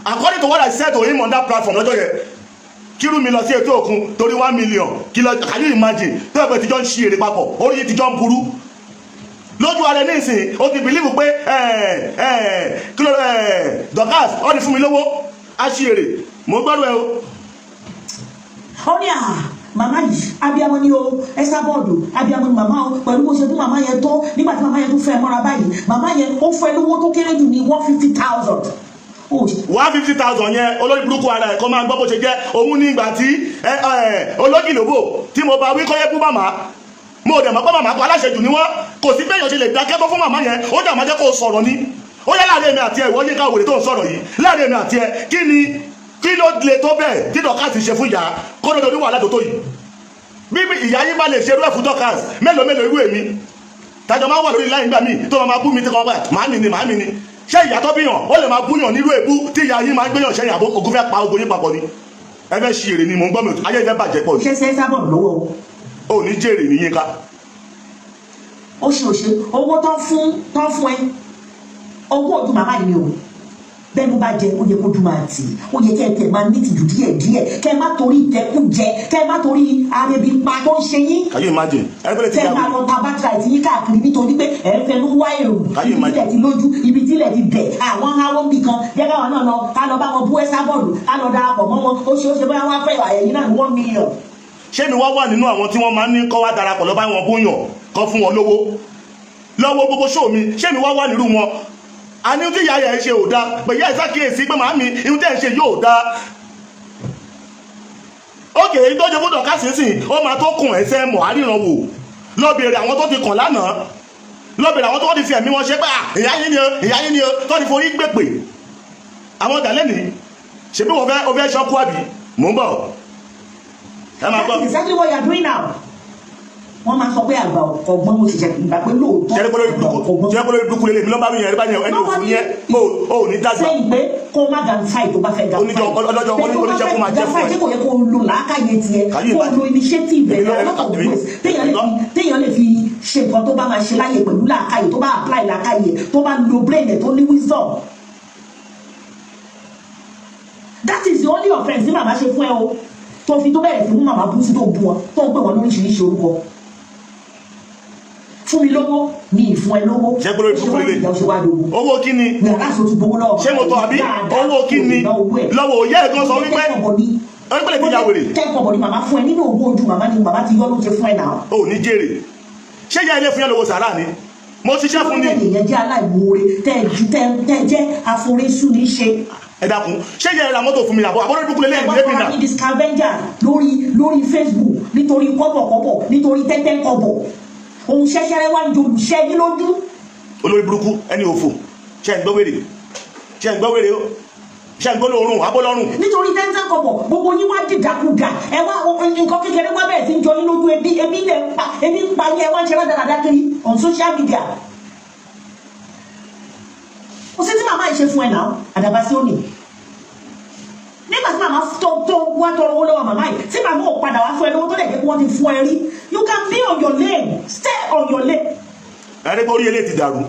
according to what I said to him on that platform lọ́jọ́ yẹn kírú mi lọ sí ètò òkun torí 1 million can you imagine tó ẹ̀pẹ̀ tíjọ́ ń ṣí èrè papọ̀ orí yìí tíjọ́ ń burú lójú ara ní ìsìn o ti believe pé kí ló Dorcas ó ní fún mi lówó á ṣí èrè mo gbọ́dọ̀ ẹ o. ó ní màmá yìí abiyamọ ni o Esabod abiyamọ ni màmá o pẹ̀lú bó ṣe fún màmá yẹn tó nígbà tí màmá yẹn tó fẹ́ mọ́ra báyìí màmá yẹn ó fẹ́ lówó tó kéré jù ní 150,000. 150,000 yẹn olórí burúkú ara ẹ̀ kọ́ máa gbọ́ bó ṣe jẹ́ òun ní ìgbà tí ológìlóbò tí mo bá wí kọ́ yẹ kú màmá mo dẹ̀ mọ́ pé màmá kọ́ aláṣejù ni wọ́n kò sí bẹ́ẹ̀ yàn ṣe lè dákẹ́ tó fún màmá yẹn ó dà máa jẹ́ kó sọ̀rọ̀ ni ó yẹ láàrin èmi àti ẹ ìwọ yín ká wèrè tó ń sọ̀rọ̀ yìí láàrin èmi àti ẹ kí ló le tó bẹ́ẹ̀ tí Dorcas ṣe fún ìyá kó ló dorí wàhálà tó tó yìí bí ìyá yín bá lè ṣerú ẹ̀ fún Dorcas mélòó irú èmi tájọ máa wà lórí láyìn gbà mí tó máa bú mi tí kò wá màámi ni ṣé ìyá tó bíyàn ó lè máa búyàn nílùú èbú tí ìyá yín máa ń gbéyàn ṣẹ́yìn àbó ogun fẹ́ pa ogun yín papọ̀ ni ẹ fẹ́ ṣe èrè ni mò ń gbọ́ mi ayé ìfẹ́ bàjẹ́ pọ̀ ṣe ṣe Esabod lọ́wọ́ ò ní jèrè ní yín ká. ó ṣe owó tán fún ẹ owó ojú màmá yìí o bẹ́ẹ̀ ló bá jẹ ó yẹ kó dùn máa tì ó yẹ kẹ́ ẹ tẹ̀ máa ní tìjú díẹ̀ kẹ́ ẹ má torí ìtẹ́kùjẹ kẹ́ ẹ má torí arẹbi pa tó ń ṣe yín. Can you imagine ẹgbẹ́ ti jáde. kẹ́ ẹ máa lọ ta bátìrà ìtì yín káàkiri nítorí pé ẹ ń fẹnu wá èrò ibi tílẹ̀ ti lójú ibi tílẹ̀ ti dẹ̀ àwọn háwọ́ bì kan jẹ́ káwọn náà lọ ká lọ bá wọn bú Esabod ká lọ darapọ̀ mọ́ wọn ó ṣe bóyá wọ́n fẹ́ àyẹ̀yìn náà ní 1 million. ṣé mi wá wà nínú àwọn tí wọ́n máa ń ní kọ́ wá darapọ̀ lọ bá wọn bóyàn kọ́ fún wọn lọ́wọ́ gbogbo ṣó mi ṣé mi wá wà nínú wọn àní tí ìyá yẹn ṣe ò dáa pẹ̀lú ẹ̀ ṣàkíyèsí pé màámi irun tẹ́ ẹ̀ ṣe yóò dáa ókè èyí tó jẹ́ fún Dorcas sìn ó máa tó kùn ẹsẹ̀ mọ̀ àríran wò lọ́bẹ̀rẹ̀ àwọn tó ti kàn lánàá lọ́bẹ̀rẹ̀ àwọn tó ti fi ẹ̀mí wọn ṣe pé ìyá yín ni o tó ti forí gbèpè àwọn ọ̀dà lẹ́nìí ṣebí wọ́n fẹ́ ṣọ́kú àbí mò ń bọ̀ ẹ máa gbọ́. That's exactly what you are doing now. wọ́n máa sọ pé àgbà ọgbọ́n mo sì ṣe ìgbà pé lóòótọ́ jẹ́rẹ́pọ̀lọ́ ìdúkú lélẹ̀ mi ló bá mi yẹn rí bá yẹn ẹni òfin yẹn ó ní dàgbà. sẹ́yìn pé kó má gan fáì tó bá fẹ́ gan fáì ọlọ́jọ́ oníṣẹ́ kó máa jẹ́ fún ẹ. ṣé kò yẹ kó lo làákàyè tiẹ̀ kó lo initiative ẹ̀ lọ́tọ̀ téèyàn lè fi ṣe nǹkan tó bá máa ṣe láyè pẹ̀lú làákàyè tó bá apply làákàyè tó bá lo brain ẹ̀ tó ní wisdom. that is the only offence tí màmá ṣe fún ẹ o tó fi tó bẹ̀rẹ̀ fún màmá bú sí tó bu wọn tó ń pè wọn lóríṣiríṣi orúkọ fún mi lówó ní ìfún ẹ lówó ṣé gbọ́dọ̀ ìdúkú lélẹ̀ owó kí ni ṣé mo tọ́ àbí owó kí ni lọ́wọ́ òye ẹ̀kan sọ wípé ọ̀rẹ́pẹ̀lẹ̀ ti yàwèrè kẹ́kọ̀ọ́ ni màmá fún ẹ nínú owó ojú màmá ni màmá ti yọ́ ló ṣe fún ẹ náà. ò ní jèrè ṣé yá ilé fún yẹn lówó sàrà ni mo ṣiṣẹ́ fún ni. ìyẹn jẹ́ aláìmoore tẹ́ jẹ́ àforísù ní ṣe. ẹ dákun ṣé yẹ ra mọ́tò fún mi àbọ̀ àbọ̀rẹ́ dúkú lélẹ̀ ìdílé bìnnà. wọ́n ní scavenger lórí Facebook nítorí kọ́bọ̀kọ́bọ̀ nítorí tẹ́tẹ́ kọ́bọ̀ òun ṣẹṣẹrẹ wá ń jo olùṣẹ́ yín lójú. olórí burúkú ẹni òfò ṣe ń gbọ́ wèrè o ṣe ń gbọ́ lóorùn abọ́lọ́rùn. nítorí tẹ́tẹ́ kọ́bọ̀ gbogbo yín wá dìdàkudà ẹ wá nǹkan kékeré wá bẹ̀rẹ̀ sí ń jọ yín lójú ebi ń pa yín ẹ wá ń ṣe rádaràdá kiri on social media. kò sí tí màmá yìí ṣe fún ẹ náà Adabasioni nígbà tí màmá tó wá tọrọ owó lọ́wọ́ màmá yìí tí màmá ò padà wá fún ẹ lówó tó dẹ̀ jẹ́ kí wọ́n ti fún ẹ rí you can be on your lane stay on your lane. ẹ̀rí pé orí ilé ti dàrú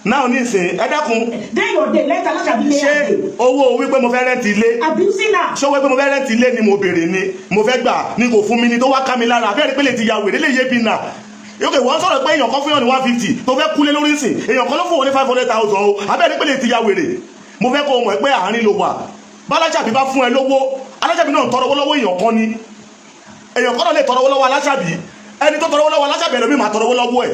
náà ní ìsìn ẹ dákun. day your day lẹ́tà lọ́sà bí lẹ́yà dé. ṣé owó wípé mo fẹ́ rẹ́ǹtì ilé. abusing na. ṣé owó wípé mo fẹ́ rẹ́ǹtì ilé ni mo béèrè ni mo fẹ́ gbà ni kò fún mi ni tó wá ká mi lára abẹ́rẹ́ pé lè ti ya wèrè lè yé bi nà yókè wọ́n sọ̀rọ̀ pé èèyàn kan fún yàn ní 150 tó fẹ́ kúlé lórí ìsìn èèyàn kan ló fún wọn ní 500,000 o abẹ́rẹ́ pé lè ti ya wèrè mo fẹ́ kó o mọ̀ pé àárín ló wà bálájàbí bá fún ẹ lówó alájàbí náà ń tọrọ lọ́wọ́ èèyàn kan ni èèyàn kan náà lè tọrọ lọ́wọ́ alájàbí ẹni tó tọrọ lọ́wọ́ alájàbí ẹlòmíì máa tọrọ lọ́wọ́ ẹ̀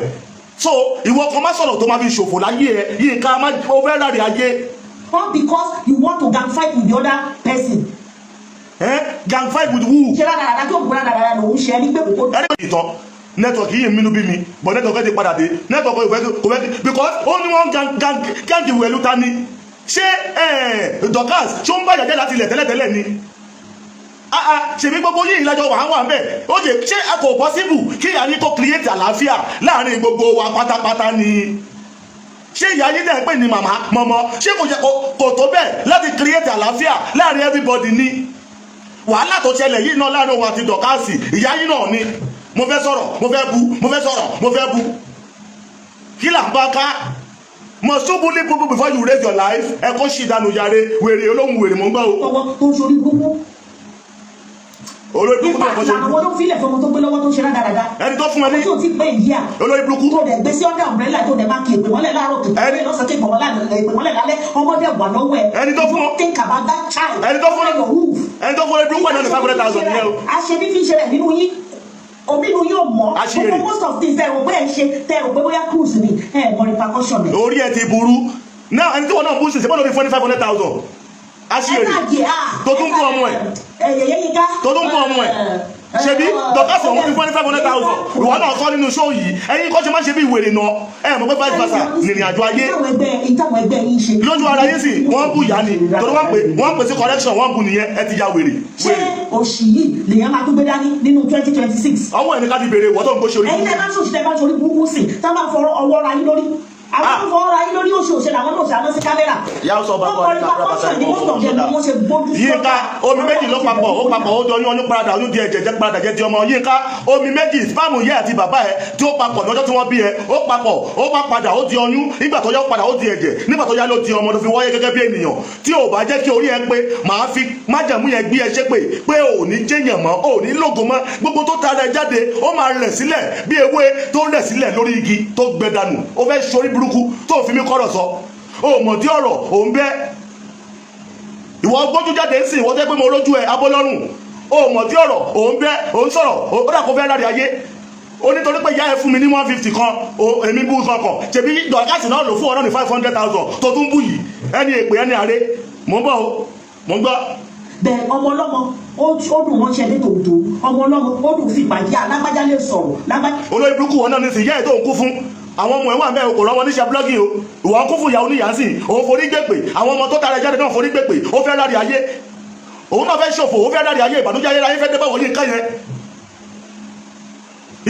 so ìwọ kan má sọ̀rọ̀ tó máa fi ṣòfò láyé ẹ yìí ká má o fẹ́ rárẹ̀ ayé. all because you want to gang fight with the other person. gang fight with who. ṣé dáadáa kí òkú dáadáa lòún ṣe ẹni pé kò tó. ẹni pé ìtàn network yìí mímú bí mi but network ti padà dé network kò fẹ́ because ó ní wọ́n gang ìwé ẹlú ta ni ṣé Dorcas ṣó ń bàjẹ́ jẹ́ láti ilẹ̀ tẹ́lẹ̀tẹ́lẹ̀ ni ṣèbí gbogbo yìí ìlàjọ wà ń bẹ̀ ó jẹ́ ṣé kò possible kí ìyá ní kó create àlàáfíà láàrin gbogbo wa pátápátá ni ṣé ìyá yìí dẹ̀ ń pè ní màmá mọ́mọ́ ṣé kò tó bẹ́ẹ̀ láti create àlàáfíà láàrin everybody ni wàhálà tó ṣẹlẹ̀ yìí náà láàrin òun àti Dorcas ìyá yìí náà ni mo fẹ́ sọ̀rọ̀ mo fẹ́ bu mo fẹ́ sọ̀rọ̀ mo fẹ́ bu kí là ń bá ká must you bully people before you raise your life ẹ kó ṣì dànù yàrá wèrè olóhùn wèrè mò ń gbọ́ o. ọwọ́ tó ń sori gbogbo. olórí burúkú tó ń fọṣọ. àwọn ló filẹ̀ fọmọ tó gbé lọ́wọ́ tó ń ṣe rádaràda. ẹni tó fún ẹ ní. tó ti pé ìyá. olórí burúkú. tó dẹ̀ gbé sí ọ̀dà umbrella tó dẹ̀ máa kí èpè mọ́lẹ̀ láàárọ̀ tó dẹ̀ lọ́sọ̀ kí èpè mọ́lẹ̀ lálẹ́ ọmọdé wà lọ́wọ́ ẹ̀. ẹni tó fún ọ. think about that child. ẹni tó fún ọ. ẹni tó fún olórí burúkú ẹ̀ náà ní 500,000 yẹn o. aṣebi fi ṣe rẹ̀ nínú yín omi nu yóò mọ gbogbo most of things tẹ ò pé ẹ ṣe tẹ ò pé bóyá cruise ni ẹ mọ repercussion ẹ. orí ẹ ti burú náà ẹni tí wọn náà bú sí sẹ́fọ́n ló fi fún ní 500,000 aṣèrè tó tún kú ọmọ ẹ̀ tó tún kú ọmọ ẹ̀ ṣebí dọ̀kásì ọ̀hún fífún ní 500,000 ìwọ náà sọ nínú ṣó yìí ẹ̀yin kọ́ ṣe má ṣe bí ìwèrè náà mọ̀ pé vice versa nìrìn àjò ayé lójú ara yín sì wọ́n bù yá ni torí wọ́n pè sí correction wọ́n bù nìyẹn ẹ ti ya wèrè. ṣé òṣì yìí lèyàn máa tún gbé dání nínú 2026. ọwọ́ ẹni ká ti béèrè wọ́n tó ń gbó ṣorí. ẹ̀yin tẹ́ bá ṣòṣì tẹ́ bá ṣorí burúkú sí tá a máa fọ ọwọ́ ra yín lórí àwọn tó fọwọ́ ra yín lórí oṣù òṣèlú àwọn náà ṣàánú sí kámẹ́rà. ìyá sọ bá wọn Yínká omi méjì ló papọ̀ ó papọ̀ ó jọ oyún padà oyún di ẹ̀jẹ̀ jẹ́ padà jẹ́ di ọmọ Yínká omi méjì spáàmù yẹ àti bàbá ẹ tí ó papọ̀ lọ́jọ́ tí wọ́n bí ẹ ó papọ̀ ó bá padà ó di oyún nígbà tó yá ó padà ó di ẹ̀jẹ̀ nígbà tó yá ló di ọmọ tó fi wáyé gẹ́gẹ́ bí ènìyàn tí ò bá jẹ́ kí orí ẹ pé màá fi májàmú yẹn gbé ẹ ṣe pé ò ní jẹ́yàn mọ́ ò ní lògò mọ́ gbogbo tó tara ẹ jáde ó máa rẹ̀ sílẹ̀ bí ewé tó rẹ̀ sílẹ̀ lórí igi tó gbẹ dànù ó fẹ́ ṣorí burúkú tó fi mí kọ́rọ̀ sọ ó mọ̀ tí ọ̀rọ̀ òun bẹ́ ìwọ gbójú jáde ń sìn ìwọ tẹ́ pé mo rójú ẹ abọ́lọ́rùn ó mọ̀ tí ọ̀rọ̀ òun bẹ́ òun sọ̀rọ̀ ó dà kó fẹ́ láre ayé ó nítorí pé ìyá ẹ fún mi ní 150 kan èmi bú kankan ṣèbí dọ̀kásì náà lò fún ọ̀nà ní 500,000 tó tún bú yìí ẹni èpè ẹni àrẹ mò ń bọ̀ mò ń gbọ́. bẹ́ẹ̀ ọmọ ọlọ́mọ ó dùn wọn ṣe ní tòótọ́ ọmọ ọlọ́mọ ó dùn fìpàjẹ́ alágbájá lè sọ̀rọ̀ lágbájá. olórí burúkú wọn náà ní sìn ìyá ẹ tó ń kú fún àwọn ọmọ ẹ̀wọ̀n bẹ́ẹ̀ kò rán wọn níṣẹ́ blọ́gì o ìwọ kún fún ìyàwó níyà sí òun forí gbèpè àwọn ọmọ tó tara jáde náà forí gbèpè ó fẹ́ lárí ayé òun náà fẹ́ ṣòfò ó fẹ́ lárí ayé ìbànújẹ́ ayérayé fẹ́ dé báwo yín ká yẹn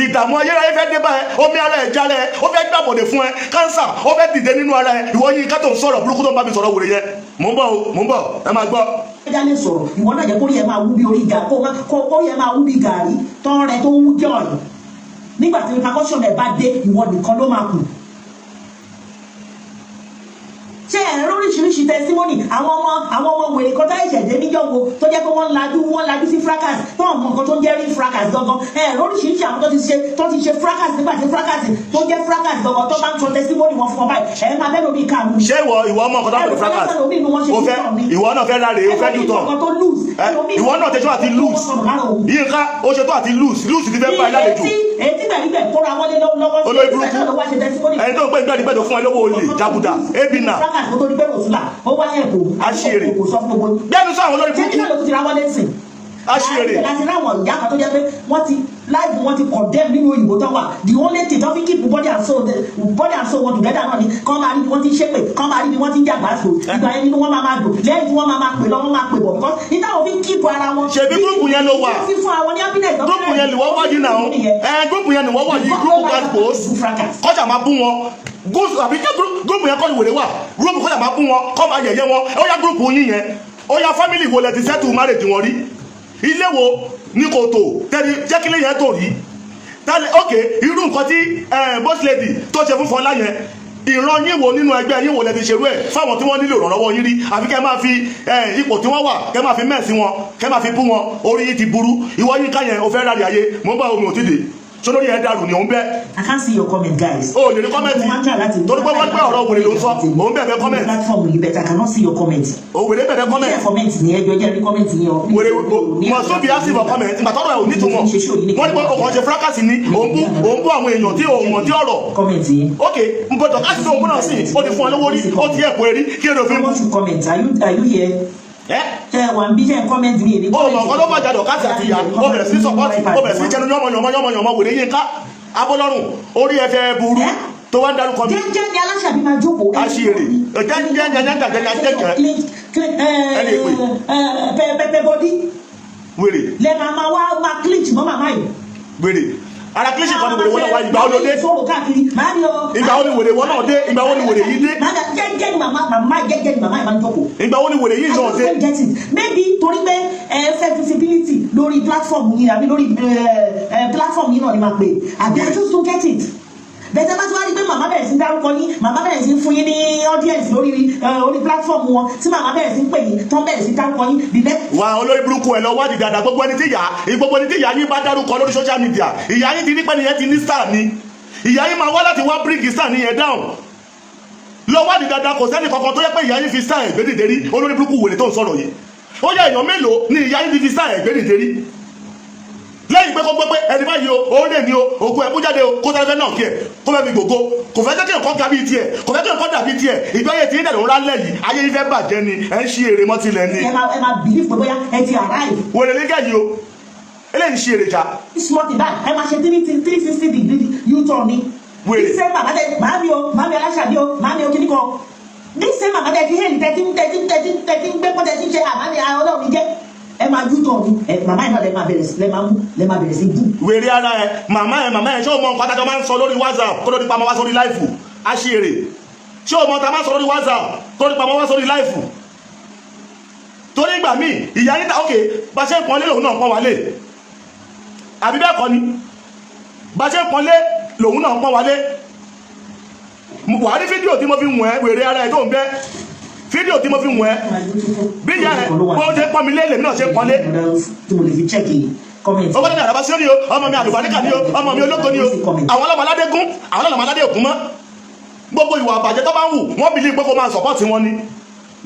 ìdààmú ayérayé fẹ́ dé bá ẹ omi ara ẹ̀ jalẹ̀ ó fẹ́ gbàbọ̀dẹ̀ fún ẹ kánsà ó fẹ́ dìde nínú ara ẹ ìwọ yín ká tó ń sọ̀rọ̀ burúkú tó ń bá mi sọ̀rọ̀ wòrè yẹn mò ń bọ̀ ẹ máa gbọ́. ẹja lè sọ̀rọ̀ ìwọ náà jẹ́ kórìí ẹ máa wú bí orí ìgà kórìí ẹ máa wú bí gàrí tán rẹ tó ń wú jẹ́ ọ̀yìn nígbà tí repercussion ẹ̀ bá dé ìwọ nìkan ló máa kù. ṣé ẹ̀ lóríṣiríṣi testimony àwọn ọmọ wèrè kọjá ìṣẹ̀dẹ̀ níjọ́gbó tó jẹ́ pé wọ́n lajú sí fracas tó ọmọ nǹkan tó ń jẹ́ rí fracas gangan ẹ̀ lóríṣiríṣi àwọn tó ti ṣe fracas nígbà tí fracas tó jẹ́ fracas gangan tó bá ń sọ testimony wọn fún ọ báyìí ẹ̀ máa bẹ́ẹ̀ lómi ìkànnì. ṣé ìwọ ọmọ nǹkan tó ń pè fracas ìwọ náà fẹ́ láre ó fẹ́ dùtọ̀ ìwọ náà tẹ̀síwá àti lose Yínká ó ṣe tó àti lose ti fẹ́ bá ẹ lálejò. èyí tí gbàdúgbẹ̀ kóra wọlé lọ́wọ́ sí olórí burúkú ẹni tó ń gbẹ́ gbẹ́dùgbẹ́dù fún ẹ lọ́wọ́ olè jàgùdà ebina aṣèrè gbẹ́nu sọ àwọn olórí burúkú aṣèrè láti ráwọn ìyá kan tó jẹ́ pé wọ́n ti condemn nínú òyìnbó tó wà the only thing tó fi keep body and soul wọn together náà ni kọ́ máa rí bí wọ́n ti ń ṣépè kọ́ máa rí bí wọ́n ti ń jàgbá so ìgbà yẹn nínú wọn máa dùn lẹ́yìn tí wọ́n máa pè lọ́wọ́ máa pè bọ̀ because níta òun fi keep ara wọn. ṣèbí gúrùpù yẹn ló wà fífún àwọn ní happiness. gúrùpù yẹn ni wọ́n wá yìí náà gúrùpù yẹn ni wọ́n wá yìí gúrùpù gas post kọ́jà máa bú wọn àbí gúrùpù yẹn kọ́ ni wèrè wà gúrùpù kọ́jà máa bú wọn kọ́ máa yẹ̀yẹ́ wọn ó yá gúrùpù yín yẹn ó yá family wo lẹ ti settle marriage wọn rí ilé wo ní kò tó tẹ́lẹ̀ jẹ́ kí lè yẹn tó rí tẹ́lẹ̀ ok irú nǹkan tí boss lady tó ṣe fún Fọlá yẹn ìran yín wo nínú ẹgbẹ́ yín wo lẹ ti ṣerú ẹ̀ fáwọn tí wọ́n nílò ìrànlọ́wọ́ yín rí àfi kẹ́ máa fi ipò tí wọ́n wà kẹ́ máa fi mẹ́ẹ̀sì wọn kẹ́ máa fi bú wọn orí yín ti burú ìwọ yín ká yẹn o fẹ́ rárí ayé mò ń bá omi òtídè sórí ẹ̀ dàrú ni òun bẹ́. I can't see your comment guys. o lè rí kọ́mẹ̀ntì torí pé wọ́n gbé ọ̀rọ̀ wèrè ló ń sọ òun bẹ̀rẹ̀ kọ́mẹ̀ntì. platform yìí but I cannot see your comment. o wèrè bẹ̀rẹ̀ kọ́mẹ̀ntì. ṣé comment ni ẹjọ́ jẹ́ rí comment ni ọ. wèrè mọ̀ sóbi á sì bọ̀ kọ́mẹ̀ntì ìgbà tọ́rọ̀ ẹ̀ ò nítumọ̀ wọ́n ní pé ọkọ̀ ṣe fracas ni òun bú àwọn èèyàn tí òun mọ̀ tí ọ̀rọ̀. comment yìí. ok mbọ̀dọ̀ ká sì tó òun náà sí ó ti fún ọ lówó rí ó ti ẹ̀kọ́ erí kí èrò fi ń bú. are you here? wà ń bí jẹ́ comment mi èmi. ó mọ̀ ọ̀kan ló bá jàdọ̀ káàtì àti ìyá ó bẹ̀rẹ̀ sí sọ́pọ́tì ó bẹ̀rẹ̀ sí jẹnu yánmọ̀yánmọ̀ wèrè Yínká abọ́lọ́rùn orí ẹ̀fẹ̀ burú tó wá ń darúkọ mi. jẹ́jẹ́ ni aláṣàbí máa jókòó. aṣèrè pẹpẹ bọdí. wèrè. lẹ máa wá máa clinch mọ́ màmá yìí. wèrè ara clinch kan ni wèrè wọn náà wá ìgbà wo ló dé. ìgbà wo ni wèrè wọn náà dé ìgbà wo ni wèrè yìí dé. jẹ́jẹ́ ni màmá jẹ́jẹ́ ni màmá yìí máa ń jókòó. ìgbà wo ni wèrè yìí náà dé. maybe torí pé fẹ́ visibility lórí platform yìí àbí lórí platform yìí náà ni máa pè àbí I just don't get it. bẹ́ẹ̀ bá tí wàá rí pé màmá bẹ̀rẹ̀ sí ń dárúkọ yín màmá bẹ̀rẹ̀ sí ń fún yín ní audience lórí platform wọn tí màmá bẹ̀rẹ̀ sí ń pè yín tán bẹ̀rẹ̀ sí ń dárúkọ yín bíbẹ́. wà olórí burúkú ẹ lọ wádìí dáadáa gbogbo ẹni tí ìyá yín bá dárúkọ lórí social media ìyá yín ti ní pẹ́ nìyẹn ti ní star ni ìyá yín máa wá láti wá bring star nìyẹn down lọ wádìí dáadáa kò sẹ́ni kankan tó yẹ pé ìyá yín fi star ẹ̀gbẹ́dìdè rí olórí burúkú wèrè tó ń sọ̀rọ̀ yìí ó yẹ èèyàn mélòó ni ìyá yín ti fi star ẹ̀gbẹ́dìdè rí lẹ́yìn pé kó gbé pé ẹni báyìí o ó lè ní o ògùn ẹ̀kú jáde o kó sáré fẹ́ náà kí ẹ kó fẹ́ fi gbogbo kò fẹ́ jẹ́ kí nǹkan ga bíi tiẹ̀ kò fẹ́ kí nǹkan dàbí tiẹ̀ ìgbáyé tí ìdẹ̀rùn ńlá lẹ̀ yìí ayé yìí fẹ́ bàjẹ́ ni ẹ̀ ń ṣí èrè mọ́ tilẹ̀ ni. ẹ máa believe pé bóyá ẹ ti arrive. wèrè ní gẹ̀yìn o eléyìí ṣe èrè jà. small thing báyìí ẹ máa ṣe 360 degree u-turn ni. wèrè ṣé màmá dẹ màmí o màmí aláṣàbí o màmí o kíní kan ní ṣé màmá dẹ ti hẹ́ẹ̀lì tẹ́tí ń gbé pọ́ tẹ́tí ń ṣe àmàmí ọlọ́run jẹ́ ẹ máa u-turn ni màmá yẹn náà lẹ máa bẹ̀rẹ̀ sí bú. wèrè ara ẹ màmá ẹ ṣé o mọ nǹkan tájọ máa ń sọ lórí WhatsApp kó ló di pamọ́ wá sórí láìfù á ṣe èrè ṣé o mọ ta máa ń sọ lórí WhatsApp kó ló di pamọ́ wá sórí láìfù torí ìgbà míì ìyá níta ok bá ṣe ń pọ́nlé lòun náà pọ́n wálé àbí bẹ́ẹ̀ kọ́ ni bá ṣe ń pọ́nlé lòun náà pọ́n wálé wà á rí fídíò tí mo fi wọ̀n ẹ́ wèrè ara ẹ̀ tó ń bẹ́ fídíò tí mo fi wọ̀n ẹ́ bí ìyá rẹ̀ bó ṣe pọ́n mi lé lèmi náà ṣe pọ́nlé ó gbọ́dọ̀ ní Adabasioni o ọmọ mi àlùbáríkà ni o ọmọ mi ológo ni o àwọn ọlọ́mọládé gún àwọn ọlọ́mọládé òkú mọ́ gbogbo ìwà àbàjẹ́ tó bá ń wù wọ́n bìlí pé kó máa sọ̀pọ̀tì wọn ni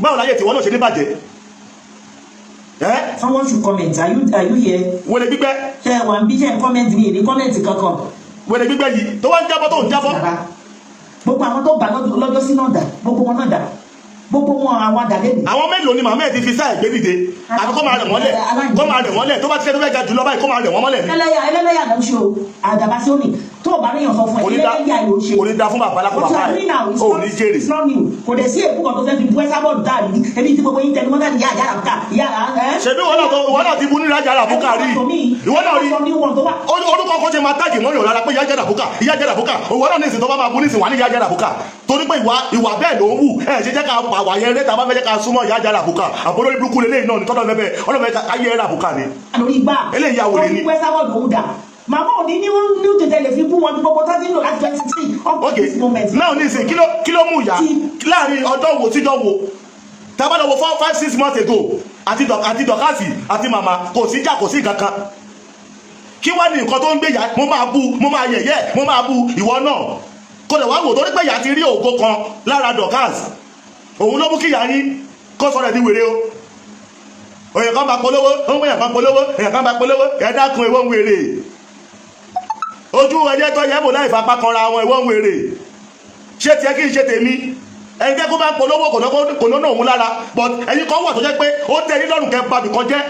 báwo láyé tí wọ́n náà ṣe ní bàjẹ́. Someone should comment. Are you here? Wèrè gbígbẹ́. Ṣé wà ń bí jẹ́ comment mi ní comment kankan? Wèrè gbígbẹ́ yìí tó wá ń jábọ́ tó ń jábọ́. Gbogbo àwọn tó gbà lọ́jọ́ sí náà dà gbogbo wọn náà dà gbogbo wọn àwọn àdàlẹ́ nì. Àwọn mélòó ni màmá ẹ̀ ti fi sáà gbé dìde àbí kó máa rẹ̀ wọ́n lẹ̀ kó máa rẹ̀ wọ́n lẹ̀ tó bá ti ṣe tó fẹ́ ga jùlọ báyìí kó máa rẹ̀ wọ́n mọ́lẹ̀ ni. ẹlẹ́yà ló ń ṣe o Adabasioni tó o bá ríyàn sọ fún ẹ ẹlẹ́yà ló ń ṣe. Kò ní da fún bàbá lápò bàbá ẹ̀ ò ní jèrè. kò dẹ̀ sí èkó kan tó fẹ́ fi bú Esabod dáàrí ebi tí gbogbo yín tẹnu mọ́tà ní yàrá àbúkà yàrá. ṣebí ìwọ náà ti bu nílẹ̀ yàrá àbúkà rí ìwọ náà rí orúkọ kan ṣe máa táàgì mọ́yàn lára pé yàrá àbúkà ìwọ náà ní ìsìn tó bá máa bu ní ìsìn wà ní yàrá àbúkà torí pé ìwà bẹ́ẹ̀ ló ń wù ẹ̀ ṣe jẹ́ ká pàwà yẹn rẹ́ta bá fẹ́ jẹ́ ká súnmọ́ yàrá àbúkà àbúrò burúkú lélẹ́yìn náà ní tọ́lọ́ fẹ́ ọlọ́fẹ́ ayé ẹ̀rọ àbúkà ni. eléyìí àwòrán ni. màmá òní ní tètè lè fi bú wọn gbogbo tó ti ń lò láti 23 up to this moment. náà ní ìsìn kí ló mú ìyá láàrin ọjọ́ wo síjọ́ wo tábàlọ́wọ́ 4-5-6 months ago àti dọ̀kásì àti màmá kò sí jà kò sí kankan kí wá ní nǹkan tó ń gbé ìyá mo máa bú mo máa yẹ̀yẹ́ mo máa bú ìwọ náà kò lè wá wò torí pé ìyá ti rí ògo kan lára dọ̀kásì òun ló mú kí ìyá yín kó sọ̀rọ̀ di wèrè o èèyàn kan bá polówó ó ń èèyàn kan polówó èèyàn kan bá polówó ẹ dákun ìwọ ń wèrè ojú ẹjẹ tó yẹ bò láì fapá kanra àwọn ìwọ ń wèrè ṣé tiẹ̀ kí n ṣe tèmi ẹni tẹ́ kó bá ń polówó kò lónà òun lára but ẹ̀yin kan wà tó jẹ́ pé ó tẹ́ yín lọ́rùn kẹ́ babì kan jẹ́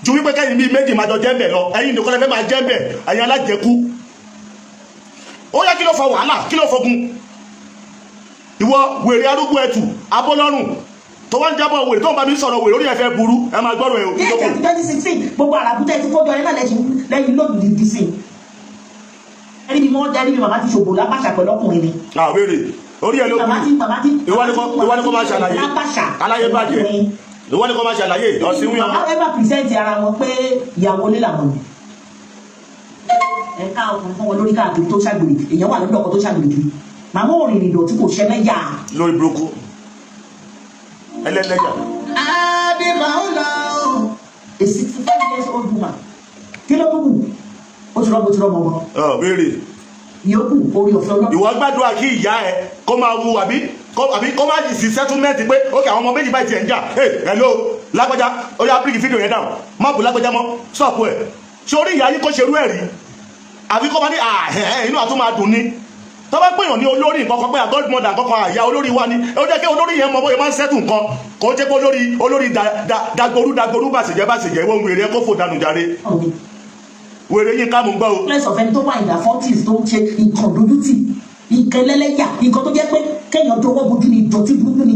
ju wípé kẹ́yìn bíi méjì máa jọ jẹ́ ń bẹ̀ lọ ẹ̀yin nìkan lẹ́fẹ́ máa jẹ́ ń bẹ̀ ẹ̀yin alájẹkú ó yẹ kí ló fa wàhálà kí ló fogun ìwọ wèrè arúgbó ẹtù abọ́lọ́rùn tó wá ń jábọ̀ wèrè tó ń bá mi sọ̀rọ̀ wèrè orí ẹ̀fẹ́ burú ẹ máa gbọ́rọ̀ ẹ̀ òkú lókun. 2016 gbogbo àràbùtẹ́ ti kójọ ẹ náà lẹ́yìn lóògùn dìdì sí ẹni bí wọ́n jẹ́ níbi màmá ti ṣògbò lápàṣà pẹ̀lú ọkùnrin ni. àwèrè orí ẹ ló kú ìwọ ni kò máa ṣàlàyé aláyé bàjẹ́ ìwọ ni kò máa ṣàlàyé ọ̀sìn wíwọ́n. màmá ẹ bá pìrìsẹ́ǹtì ara wọn pé ìyàwó lé làwọn ni ẹ ká ọkùnrin fún wọn lórí káàkiri tó ṣàgbèrè èèyàn wà lọ́dọ̀ ọkọ tó ṣàgbèrè kiri màmá òrìn ìdọ̀tí kò ṣẹlẹ̀ yà. lórí burúkú ẹlẹ́lẹ́jà. Adébáwọlá a 65 years old woman kí ló kù ó ti rọ́bọ̀ wọn. béèrè. ìyókù orí ọ̀fẹ́ ọlọ́run. ìwọ gbàdúrà kí ìyá ẹ kó máa wu àbí kó má sí settlement pé ókè àwọn ọmọ méjì báyìí tiẹ̀ ń jà hello lágbájá ó yá bíríkì fídíò yẹn dáhùn má bù lágbájá mọ́ sọ́ọ̀pù ẹ̀ ṣé orí ìyá yín kó ṣerú ẹ̀ rí àbí kó máa ní inú àtún máa dùn ní tó bá pèèyàn ní olórí nǹkan kan pé godmother nǹkan kan àyà olórí wa ni ó jẹ́ kí olórí yẹn mọ bóyá máa ń sẹ́tù nǹkan kò jẹ́ pé olórí dagboru bàṣẹ̀jẹ́ wọ́n wèrè ẹ kó fò dànù jàre wèrè yín ká mú gbọ́ o. place of ẹni tó wà ìdá 40s tó ń ṣe nǹkan dójútì nǹkan ẹlẹ́lẹ́yà nǹkan tó jẹ́ pé kéèyàn tó wọ́ bojú ni ìdọ̀tí burúkú ni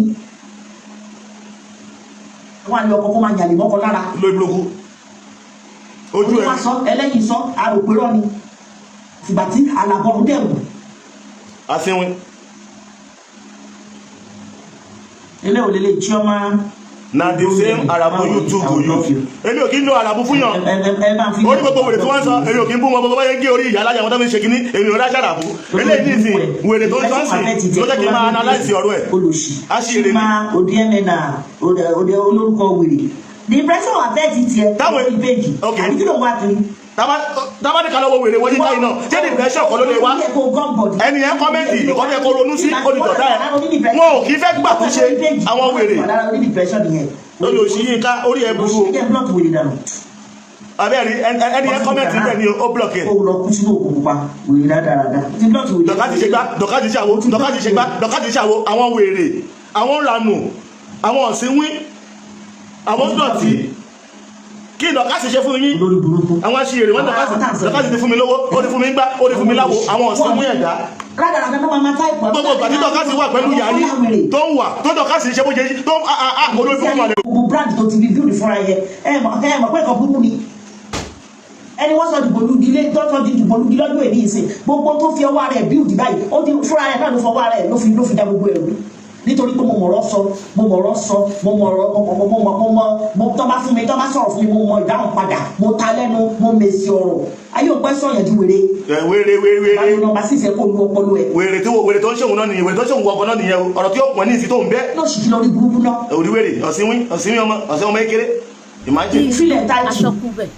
wọ́n á ní ọkọ̀ kó máa yàlè mọ́kọ lára. lórí burúkú ojú ẹ. olùwà sọ ẹlẹ́yìn sọ àròpérọ́ ni ìgbà tí àlàbọ̀rún dẹ̀rù. àsìnwìn. ilé òlélẹ̀ tí ọmọ. na the same arabu YouTube èmi ò kí ń lo arabu fún yàn orí gbogbo wèrè tí wọ́n sọ èmi ò kí ń bú wọn gbogbo báyẹn gé orí ìyá alájà wọn tó fi ṣe kíní èmi ò rájà arabu eléyìí ní ìsìn wèrè tó ń sọ́ọ̀sì ló jẹ́ kí n máa analyse ọ̀rọ̀ ẹ̀ á sì rè ní. òdi ẹ̀mẹ̀nà òdi olórúkọ wèrè the pressure wà fẹ́ẹ̀ ti tiẹ̀ táwọn ìbejì àbí kí ló wà kiri. tábà ní kalọ́wọ́ wèrè wọ́n yí káyìn náà ṣé ní pressure kọ́ ló lè wá ẹni yẹn kọ́mẹ́ntì ìkọ́ni ẹ̀kọ́ ronú sí olùdọ̀tá ẹ̀ wọn ò kí fẹ́ gbà tó ṣe àwọn wèrè olùsí yín ká orí ẹ̀ burú abẹ́rẹ́ ẹni yẹn kọ́mẹ́ntì bẹ́ẹ̀ ni ó blọ̀kì ẹ̀. ó lọ kú sínú òkú pupa wèrè dáadáa dọ̀kátì ṣe gbá dọ̀kátì ṣàwo àwọn wèrè àwọn ranù àwọn ọ̀sìnwín àwọn dọ̀tí kí dọ̀kásì ṣe fún yín lórí burúkú. àwọn aṣèrè wọn dọ̀kásì ti fún mi lówó ó ti fún mi gbá ó ti fún mi láwo àwọn ọ̀sán mú ẹ̀dá rádaràdà náà máa táìpù. gbogbo ìgbà tí dọ̀kásì wà pẹ̀lú ìyá yín tó ń wà tó dọ̀kásì ṣe bó ṣe tó olórí fún wọn. gbogbo brand tó ti fi bíúdì fúnra yẹ ẹ mọ̀ pé nǹkan burúkú ni ẹni wọ́n sọ dìbòlúgilé tó sọ di dìbòlúgi lọ́dún èdè ìsìn gbogbo tó fi ọwọ́ rẹ̀ bíúdì báyìí ó ti fúnra rẹ̀ náà ló fọwọ́ rẹ̀ ló fi dá gbogbo ẹ̀rú nítorí pé mo mọ̀rọ̀ sọ mo tọ́ bá fún mi tọ́ bá sọ̀rọ̀ fún mi mo mọ ìdáhùn padà mo ta lẹ́nu mo mèsì ọ̀rọ̀ ayé òpẹ́ sọ̀yàn di wèrè. wèrè báwo nọmba sísẹ kó lu ọpọlọ ẹ. wèrè tó ń ṣòwò náà nìyẹn wèrè tó ń ṣòwò ọkọ náà nìyẹn ọ̀rọ̀ tí ó pọ̀ ní ìsìn tó ń bẹ́. lọ sí lórí burúkú náà. òrí wèrè ọ̀sìn ọmọ kékeré imagine. ìfilẹ̀ táìtì. aṣọkú bẹ̀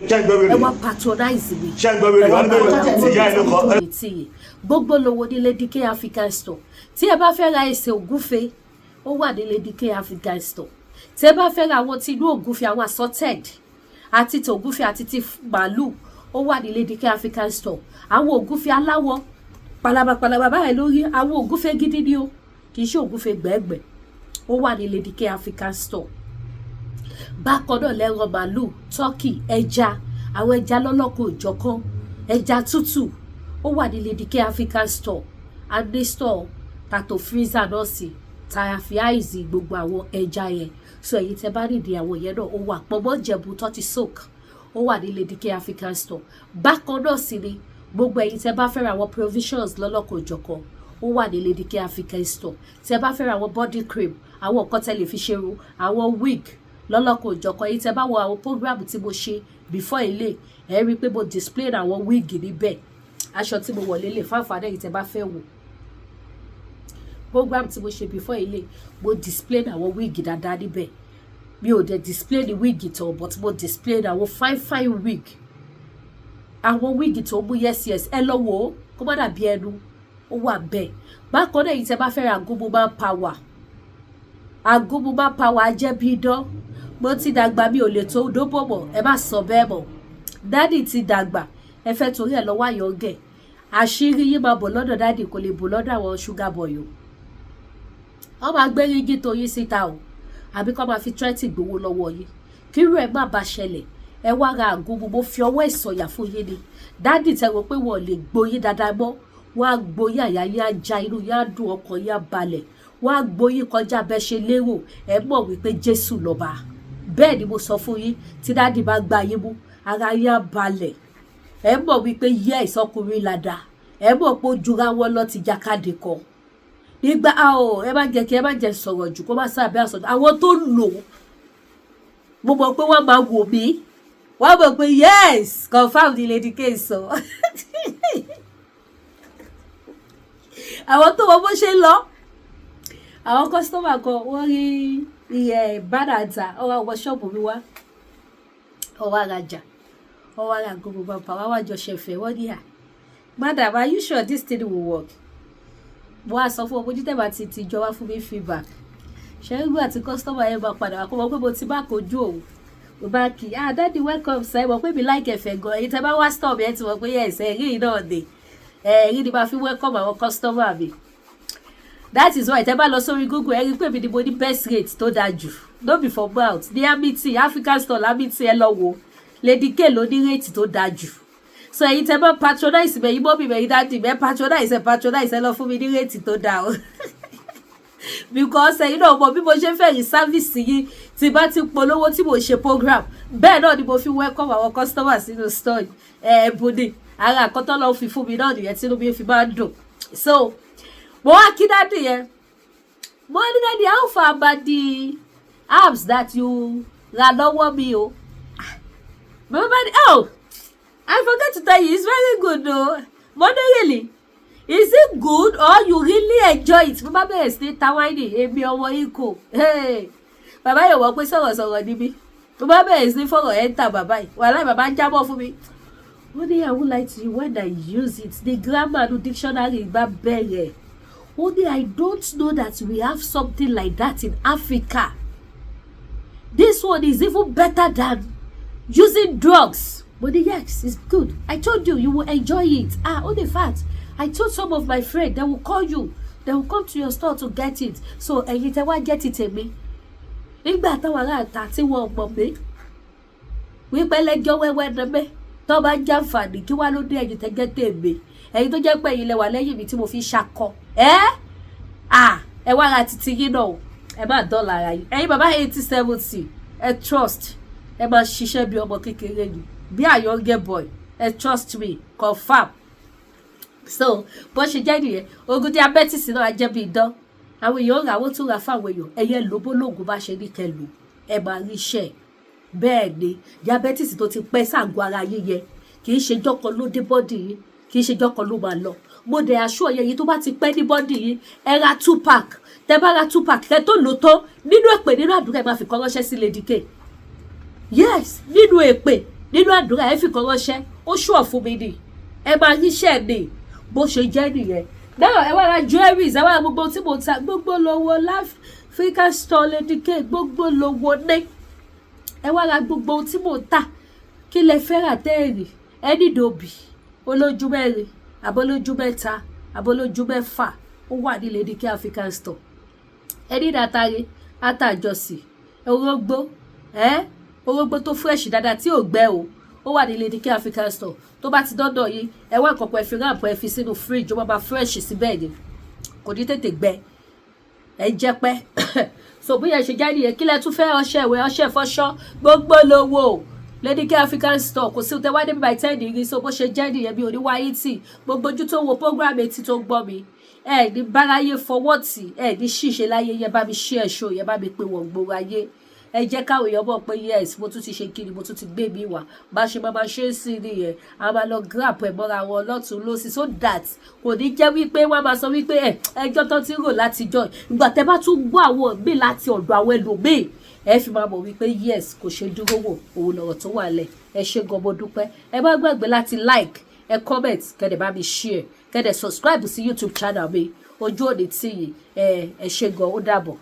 ẹ wá patronize mi. ṣé ń gbọ́ wèrè wọn bẹ̀rẹ̀ ìyá ẹ̀ ló kọ́. gbogbo lówó ní Lady K African Store tí ẹ bá fẹ́ ra ẹsẹ̀ ògúfe ó wà ní Lady K African Store tí ẹ bá fẹ́ ra àwọn tí inú ògúfe àwọn assorted àti ti ògúfe àti ti màálù ó wà ní Lady K African Store àwọn ògúfe aláwọ̀ palaba báyìí lórí àwọn ògúfe gidi ni o kì í ṣe ògúfe gbẹ̀gbẹ̀ ó wà ní Lady K African Store bákan náà lẹ́rọ màálù turkey ẹja àwọn ẹja lọ́lọ́kọ̀ òjọ̀kan ẹja tútù ó wà ní Lady K African Store adé store tato freezer náà sí tàyàfi àìsí gbogbo àwọn ẹja yẹn so èyí tẹ bá nídìí àwọn yẹn náà ó wà pọ̀mọ́ jẹ̀bù tó ti soak ó wà ní Lady K African Store bákan náà sì ni gbogbo èyí tẹ bá fẹ́ ra àwọn provisions lọ́lọ́kọ̀ òjọ̀kan ó wà ní Lady K African Store tẹ bá fẹ́ ra àwọn body cream àwọn nǹkan tẹ lè fi ṣerun àwọn wig lọ́lọ́kọ̀ òjọ̀kan èyí tẹ bá wo àwọn program tí mo ṣe before ilé ẹ rí i pé mo display àwọn wig níbẹ̀ aṣọ tí mo wọ̀ lélẹ̀ fáfáà èyí tẹ bá fẹ́ wò program tí mo ṣe before ilé mo display àwọn wig dáadáa níbẹ̀ mi ò dẹ̀ display the wig tó but mo display àwọn fine wig àwọn wig tó mú yes ẹ lọ wò ó kó má dàbí ẹnu ó wà bẹ́ẹ̀ bákan náà èyí tẹ bá fẹ́ ra agomuman power ajẹ́ bí idán mo ti dàgbà mi ò lè tó dóbò mọ́ ẹ má sọ bẹ́ẹ̀ mọ́ dádì ti dàgbà ẹ fẹ́ torí ẹ̀ lọ́wọ́ àyọ̀ǹgẹ̀ àṣírí yín máa bọ̀ lọ́dọ̀ dádì kò lè bọ̀ lọ́dọ̀ àwọn sugar boy o wọ́n máa gbé rígí tó yín síta o àbí kọ́ máa fi tírẹ́tì gbowó lọ́wọ́ yín kírú ẹ̀ má bá ṣẹlẹ̀ ẹ wá ra àgógún mo fi ọwọ́ ìsọ̀yà fún yín ni dádì tẹ rò pé wọ́n lè gboyín dáadáa mọ́ wọ́n á gboyín àyà yín á já inú yín á dùn ọkàn yín á balẹ̀ wọ́n á gboyín kọjá bẹ́ ṣe lérò ẹ mọ̀ wípé Jésù lọ́ba bẹ́ẹ̀ ni mo sọ fún yín tí dádì bá gba yín mú ara yín á balẹ̀ ẹ mọ̀ wípé yẹ́ ìsọkùnrin ládàá ẹ mọ̀ pé ó jura wọn lọ ti jákàdé kan nígbà ẹ má jẹ sọ̀rọ̀ jù kó má sábẹ́ àsọ̀tọ̀ àwọn tó lò mo mọ̀ pé wọ́n máa wò mí wọ́n mọ̀ pé yes confam ni Lady K sọ àwọn tó mọ bó ṣe lọ àwọn kọ́sítọ́mà kan wọ́n rí iye bánàtà ọwọ́ àwọn ṣọ́ọ̀bù mi wá ọwọ́ arajà ọwọ́ ara gbogbo bàbá wa wájọ ṣẹ̀fẹ̀ wọ́n ní madam are you sure this thing will work mo wá sọ fún ọmọ ojú tẹ́bà ti ìjọba fún mi feedback ṣẹ́gbà tí kọ́sítọ́mà yẹn máa padà wá kó mọ̀ pé mo ti bá kojú òun mo bá kí daddy welcome sir mọ̀ pé mi like ẹ̀fẹ̀ gan èyí tẹ́ bá wá stop yẹn ti mọ̀ pé yes ẹ̀rí náà dé ẹ̀rí ni máa fi welcome àwọn kọ́sítọ́mà mi that is why tẹ́ bá lọ sórí Google ẹ rí pé mi ni mo ní best rate tó dáa jù no be for mouth ní Amity African Store Amity ẹ lọ wo Lady K ló ní rate tó dáa jù so èyí tẹ́ bá patronize me yín mọ́mí mẹ́yìn dáàdì mẹ́ patronize ẹ lọ fún mi ní rate tó dáa o because ẹ̀yin náà mọ̀ bí mo ṣe fẹ́ rí service yìí tí bá ti polówó tí mo ṣe program bẹ́ẹ̀ náà ni mo fi welcome àwọn customers sínú store ẹ̀bùn ni ara àkọ́tọ́ lọ́ọ́ fi fún mi náà nìyẹn tí inú mi fi máa ń dùn so mo wá kí dáàdì yẹn mo ní dáàdì how far about the apps that you ra lọ́wọ́ mi o mo bá ní I forgot to tell you it's very good though but really is it good or you really enjoy it bàbá bẹ̀rẹ̀ sí ní tawaini èmi ọmọ ikọ̀ bàbá yóò wọ́n pé sọ̀rọ̀sọ̀rọ̀ níbí bàbá bẹ̀rẹ̀ sí ní fọ̀rọ̀ ẹ́ńtà bàbá yìí wàhálà bàbá ń jábọ̀ fún mi ó ní I would like to when I use it the grammar the dictionary bá bẹ̀rẹ̀ ó ní I don't know that we have something like that in Africa this one is even better than using drugs but yes it's good I told you you will enjoy it only fact I told some of my friends they will call you they will come to your store to get it so ẹ̀yin tẹ́ wá get it èmi nígbà táwọn ará àta tí wọ́n mọ̀ pé wípé lẹ́jọ́ wẹ́wẹ́ dẹ́mẹ́ tó bá jàǹfààní kí wá ló dé ẹ̀yin tẹ́gẹ́ tèmi ẹ̀yin tó jẹ́ pé ẹ̀yin lẹ wà lẹ́yìn mi tí mo fi ṣakọ ẹ wá ra títí yín náà ẹ má dọ́là ara yín ẹ̀yin bàbá 80-70 ẹ trust ẹ máa ṣiṣẹ́ bí ọmọ kékeré ni bí a younger boy ẹ trust me confirm so bó ṣe jẹ́ nìyẹn ogun diabetes náà á jẹ́ bí idán àwọn èèyàn rà wọ́n tún rà fáwọn èèyàn ẹ̀yẹ lóbólógún bá ṣe ní kẹlò ẹ máa rí iṣẹ́ bẹ́ẹ̀ ni diabetes tó ti pẹ́ ságọ́ ara yín yẹ kì í ṣe jọ́kan ló dé bọ́dì yín kì í ṣe jọ́kan ló máa lọ mo dẹ̀ aṣọ ọ̀yẹ́ yìí tó bá ti pẹ́ ní bọ́dì yín ẹ ra 2 pack tẹ bá ra 2 pack kẹ tó lò tó nínú èpè nínú àdúrà ẹ máa fi kọ́ ránṣẹ́ sí Lady K yes nínú èpè nínú àdúrà ẹ fi kọ́ ránṣẹ́ ó ṣùọ̀ fún mi ni ẹ máa ríṣẹ́ ni bó ṣe jẹ́ nìyẹn náà ẹ wá ra jewelries ẹ wá ra gbogbo tí mo ta gbogbo lówó African store Lady K gbogbo lówó ní ẹ wá ra gbogbo tí mo ta kí lẹ fẹ́ rà tẹ́ẹ̀rì ẹ nídìí òbí olójú mẹ́rin abolójú mẹ́ta abolójú mẹ́fà ó wà ní Lady K African store ẹ ní dàtàrí àtàjọsì orógbó tó fresh dáadáa tí ò gbẹ o ó wà ní Lady K African store tó bá ti dọ́dọ̀ yìí ẹ wá nǹkan pẹ̀ fi ráàpù ẹ fi sínú fridge ó máa bá fresh síbẹ̀ ni kò ní tètè gbẹ ẹ jẹ́ pẹ́ so bóyá ṣe jáde yẹn kí lẹ tún fẹ́ ọṣẹ ìwẹ̀ ọṣẹ ìfọṣọ gbogbo lówó Lady K African store kò sí tẹ wá débi by 10 degree so bó ṣe jẹ́ nìyẹn bí oníwáyé tì gbogbo ojú tó wo program etí tó gbọ́ mi ẹ ní báráyé fọwọ́ tì ẹ ní ṣìṣe láyé yẹn bá mi ṣí ẹ̀ṣọ́ yẹn bá mi pé wọ́n gbòòrò ayé ẹ jẹ́ káwọn èèyàn mọ̀ pé yes mo tún ti ṣe kiri mo tún ti gbé mi wá bá ṣe máa ṣe é sí nìyẹn a máa lọ grab ẹ̀ mọ́ra wọn lọ́tún lọ́sí so that kò ní jẹ́ wípé wọ́n máa sọ wípé ẹjọ́ tó ti rò látijọ́ ìgbà tẹ́ bá tún gbọ́ àwọn míì láti ọ̀dọ̀ àwọn ẹlòmíì ẹ fi máa mọ̀ wípé yes kò ṣe dúró wò òun lọ̀rọ̀ tó wà lẹ̀ ẹ ṣe gan mo dúpẹ́ ẹ bá gbàgbé láti like ẹ comment kẹ́dẹ̀ bá mi share kẹ́dẹ̀ subscribe sí YouTube channel mi ojú òní tì yín ẹ ṣe gan ó dàbọ̀.